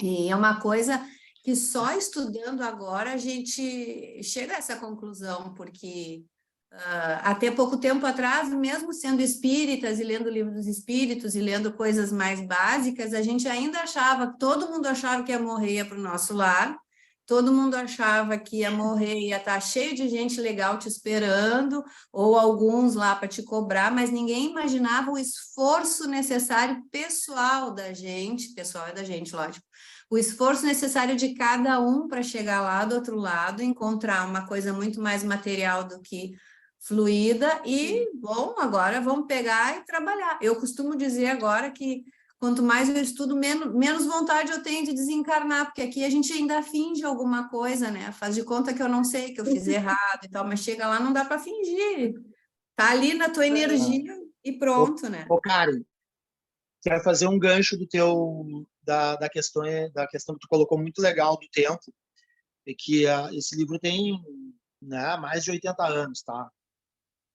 Speaker 4: E é uma coisa que só estudando agora a gente chega a essa conclusão, porque até pouco tempo atrás, mesmo sendo espíritas e lendo livros dos espíritos e lendo coisas mais básicas, a gente ainda achava, todo mundo achava que ia morrer para o nosso lar, todo mundo achava que ia morrer, ia estar cheio de gente legal te esperando, ou alguns lá para te cobrar, mas ninguém imaginava o esforço necessário pessoal da gente, pessoal é da gente, lógico, o esforço necessário de cada um para chegar lá do outro lado, encontrar uma coisa muito mais material do que fluida e, bom, agora vamos pegar e trabalhar. Eu costumo dizer agora que quanto mais eu estudo, menos vontade eu tenho de desencarnar, porque aqui a gente ainda finge alguma coisa, né? Faz de conta que eu não sei, que eu fiz errado e tal, mas chega lá, não dá para fingir. Tá ali na tua energia e pronto, né?
Speaker 3: Ô, Karen, quero fazer um gancho da questão que tu colocou muito legal do tempo, é que esse livro tem, né, mais de 80 anos, tá?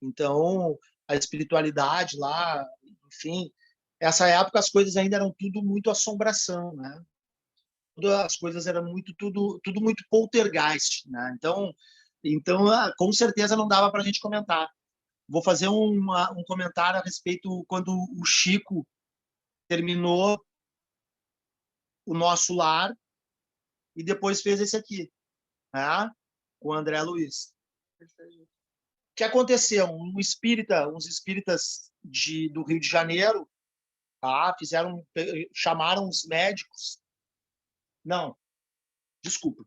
Speaker 3: Então, a espiritualidade lá, enfim, essa época as coisas ainda eram tudo muito assombração, né? As coisas eram tudo muito poltergeist, né? Então, Então, com certeza não dava para a gente comentar. Vou fazer um comentário a respeito quando o Chico terminou o Nosso Lar e depois fez esse aqui, né? Com o André Luiz. O que aconteceu? Uns espíritas do Rio de Janeiro, tá? Chamaram os médicos. Não, desculpa.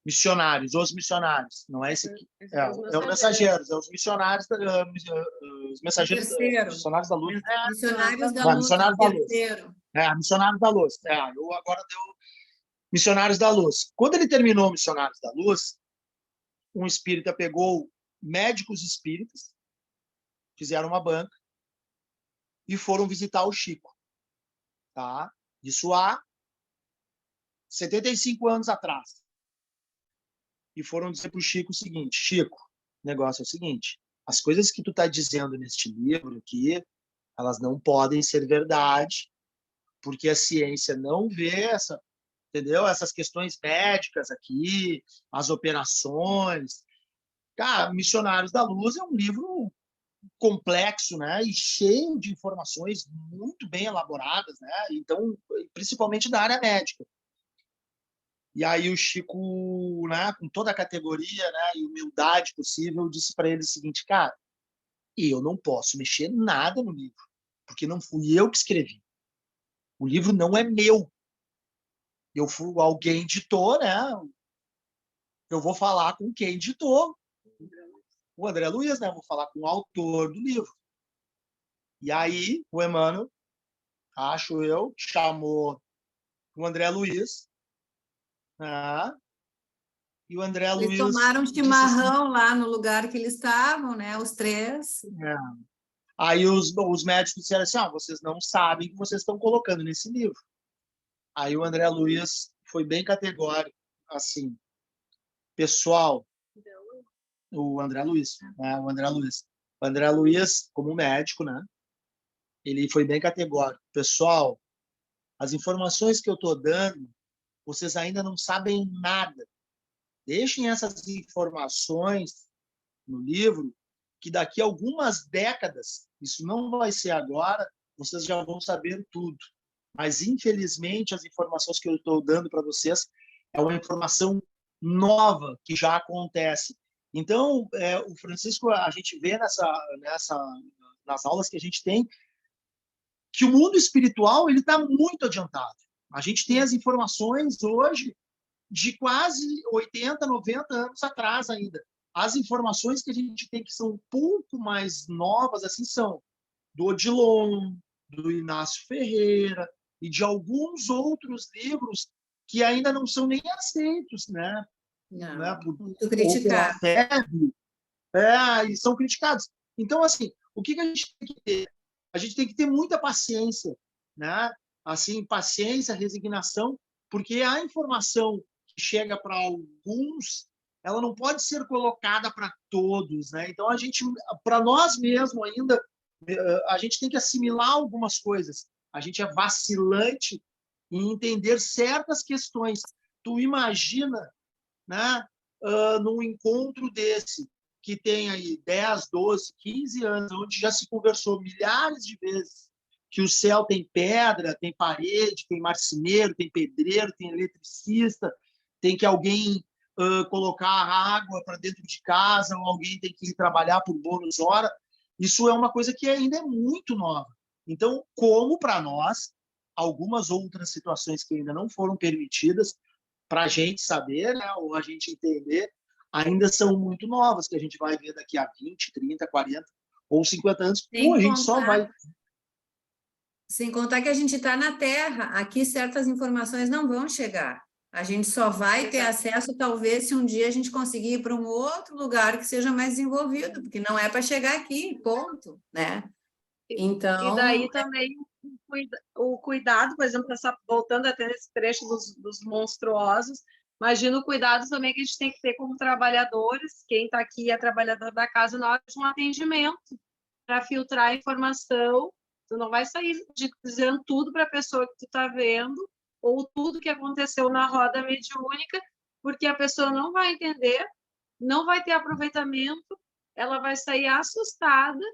Speaker 3: Missionários, os missionários, não é esse aqui. É os mensageiros, os missionários, os mensageiros, missionários da luz.
Speaker 4: Missionários da luz,
Speaker 3: missionários da luz.
Speaker 4: terceiro.
Speaker 3: Missionários da luz. Eu agora deu Missionários da Luz. Quando ele terminou Missionários da Luz, um espírita pegou médicos espíritas, fizeram uma banca e foram visitar o Chico, tá? Isso há 75 anos atrás. E foram dizer para o Chico o seguinte: Chico, o negócio é o seguinte, as coisas que tu está dizendo neste livro aqui, elas não podem ser verdade, porque a ciência não vê entendeu? Essas questões médicas aqui, as operações. Cara, Missionários da Luz é um livro complexo, né? E cheio de informações muito bem elaboradas, né? Então, principalmente da área médica. E aí o Chico, né, com toda a categoria, né, e humildade possível, disse para ele o seguinte: cara, eu não posso mexer nada no livro, porque não fui eu que escrevi. O livro não é meu. Alguém editou, né? Eu vou falar com quem editou, o André Luiz, né? Vou falar com o autor do livro. E aí o Emmanuel, acho eu, chamou o André Luiz, né? E o André
Speaker 4: Eles
Speaker 3: Luiz
Speaker 4: tomaram
Speaker 3: disse
Speaker 4: chimarrão
Speaker 3: assim,
Speaker 4: lá no lugar que eles estavam, né? Os três.
Speaker 3: Aí os médicos disseram assim: vocês não sabem o que vocês estão colocando nesse livro. Aí o André Luiz foi bem categórico, assim, pessoal, o André Luiz, né? O André Luiz, como médico, né? Ele foi bem categórico. Pessoal, as informações que eu estou dando, vocês ainda não sabem nada. Deixem essas informações no livro, que daqui a algumas décadas, isso não vai ser agora, vocês já vão saber tudo. Mas, infelizmente, as informações que eu estou dando para vocês é uma informação nova que já acontece. Então, o Francisco, a gente vê nas aulas que a gente tem, que o mundo espiritual ele está muito adiantado. A gente tem as informações hoje de quase 80, 90 anos atrás ainda. As informações que a gente tem que são um pouco mais novas assim são do Odilon, do Inácio Ferreira e de alguns outros livros que ainda não são nem aceitos, né?
Speaker 4: Não,
Speaker 3: né?
Speaker 4: muito criticado.
Speaker 3: E são criticados. Então, assim, o que a gente tem que ter? A gente tem que ter muita paciência, né? Assim, paciência, resignação, porque a informação que chega para alguns, ela não pode ser colocada para todos, né? Então, para nós mesmos ainda, a gente tem que assimilar algumas coisas. A gente é vacilante em entender certas questões. Tu imagina, né, num encontro desse, que tem aí 10, 12, 15 anos, onde já se conversou milhares de vezes que o céu tem pedra, tem parede, tem marceneiro, tem pedreiro, tem eletricista, tem que alguém colocar água para dentro de casa, ou alguém tem que ir trabalhar por bônus hora. Isso é uma coisa que ainda é muito nova. Então, como para nós, algumas outras situações que ainda não foram permitidas, para a gente saber, né, ou a gente entender, ainda são muito novas, que a gente vai ver daqui a 20, 30, 40 ou 50 anos, ou a gente só vai...
Speaker 4: Sem contar que a gente está na Terra, aqui certas informações não vão chegar. A gente só vai ter acesso, talvez, se um dia a gente conseguir ir para um outro lugar que seja mais desenvolvido, porque não é para chegar aqui, ponto, né? Então...
Speaker 2: E daí também o cuidado, por exemplo, voltando até nesse trecho dos monstruosos, imagina o cuidado também que a gente tem que ter como trabalhadores, quem está aqui é trabalhador da casa, na hora de um atendimento, para filtrar a informação. Tu não vai sair dizendo tudo para a pessoa que tu está vendo, ou tudo que aconteceu na roda mediúnica, porque a pessoa não vai entender, não vai ter aproveitamento, ela vai sair assustada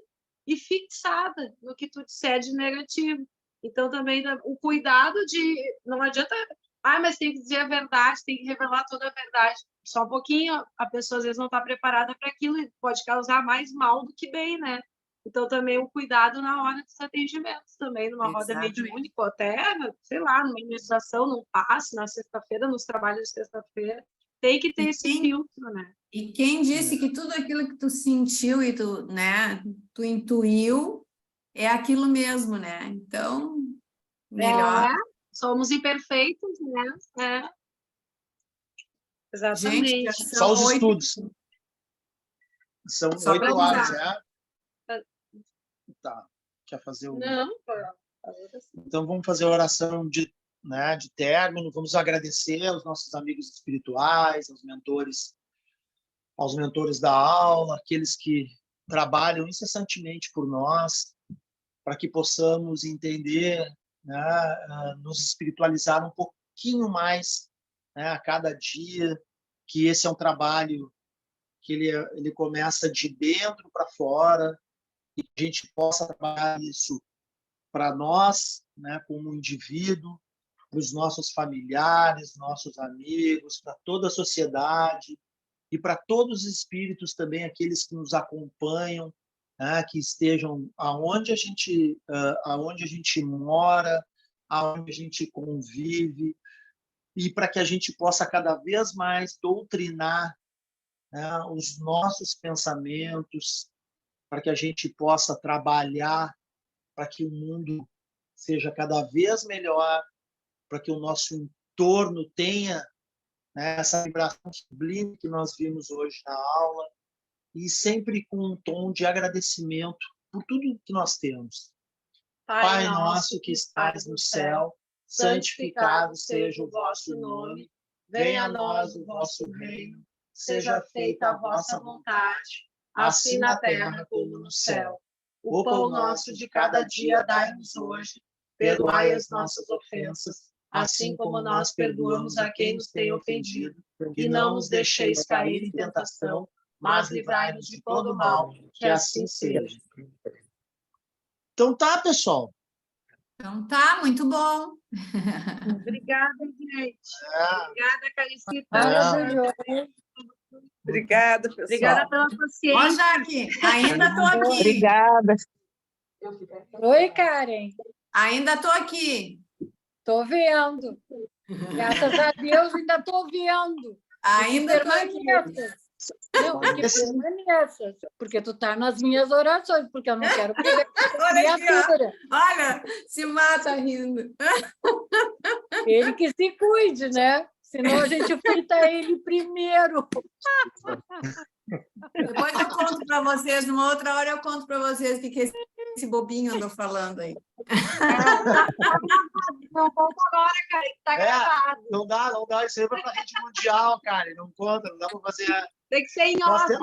Speaker 2: e fixada no que tu disser de negativo. Então, também o cuidado de... Não adianta... mas tem que dizer a verdade, tem que revelar toda a verdade. Só um pouquinho, a pessoa às vezes não está preparada para aquilo e pode causar mais mal do que bem, né? Então, também o cuidado na hora dos atendimentos, também numa roda mediúnica, ou até, sei lá, numa ministração, num passe, na sexta-feira, nos trabalhos de sexta-feira, tem que ter esse filtro, né?
Speaker 4: E quem disse que tudo aquilo que tu sentiu e tu, né, tu intuiu é aquilo mesmo, né? Então, melhor.
Speaker 2: Somos imperfeitos, né? Exatamente.
Speaker 4: Gente,
Speaker 3: Só os estudos. São 8 horas, Tá. Quer fazer o...
Speaker 2: Não,
Speaker 3: Então, vamos fazer a oração de término. Vamos agradecer aos nossos amigos espirituais, aos mentores da aula, aqueles que trabalham incessantemente por nós, para que possamos entender, nos espiritualizar um pouquinho mais, a cada dia, que esse é um trabalho que ele começa de dentro para fora, e que a gente possa trabalhar isso para nós, como indivíduo, para os nossos familiares, nossos amigos, para toda a sociedade e para todos os espíritos também, aqueles que nos acompanham, que estejam aonde a gente mora, aonde a gente convive, e para que a gente possa cada vez mais doutrinar, os nossos pensamentos, para que a gente possa trabalhar para que o mundo seja cada vez melhor, para que o nosso entorno tenha, essa vibração sublime que nós vimos hoje na aula, e sempre com um tom de agradecimento por tudo que nós temos. Pai nosso que estás no céu, santificado seja o vosso nome, venha a nós o vosso reino, seja feita a vossa vontade, assim na terra como no céu. O pão nosso de cada dia dai-nos hoje, perdoai as nossas ofensas, assim como nós perdoamos a quem nos tem ofendido, e não nos deixeis cair em tentação, mas livrai-nos de todo mal, que assim seja. Então tá, pessoal.
Speaker 4: Então tá, muito bom.
Speaker 2: Obrigada, gente. Obrigada, Calicita.
Speaker 1: Maravilhoso.
Speaker 5: Obrigada, pessoal.
Speaker 2: Obrigada pela
Speaker 4: Ó,
Speaker 2: paciência.
Speaker 4: Jaque, ainda estou aqui.
Speaker 5: Obrigada.
Speaker 1: Oi, Karen.
Speaker 4: Ainda estou aqui.
Speaker 1: Estou vendo. Graças a Deus, ainda estou vendo.
Speaker 4: Ainda estou aqui.
Speaker 1: Permaneças. Não, que permaneças. Porque tu está nas minhas orações, porque eu não quero brigar com a
Speaker 4: Olha aqui, ó.
Speaker 1: criatura.
Speaker 4: Olha, se mata rindo.
Speaker 1: Ele que se cuide, né? Senão a gente frita ele primeiro.
Speaker 4: Depois eu conto para vocês, numa outra hora eu conto para vocês o que esse bobinho andou falando aí.
Speaker 2: Não conta agora, cara, que tá gravado.
Speaker 3: Não dá, isso aí vai para a rede mundial, cara, não conta, não dá para fazer...
Speaker 2: Tem que ser em
Speaker 3: Nós
Speaker 2: off.
Speaker 3: temos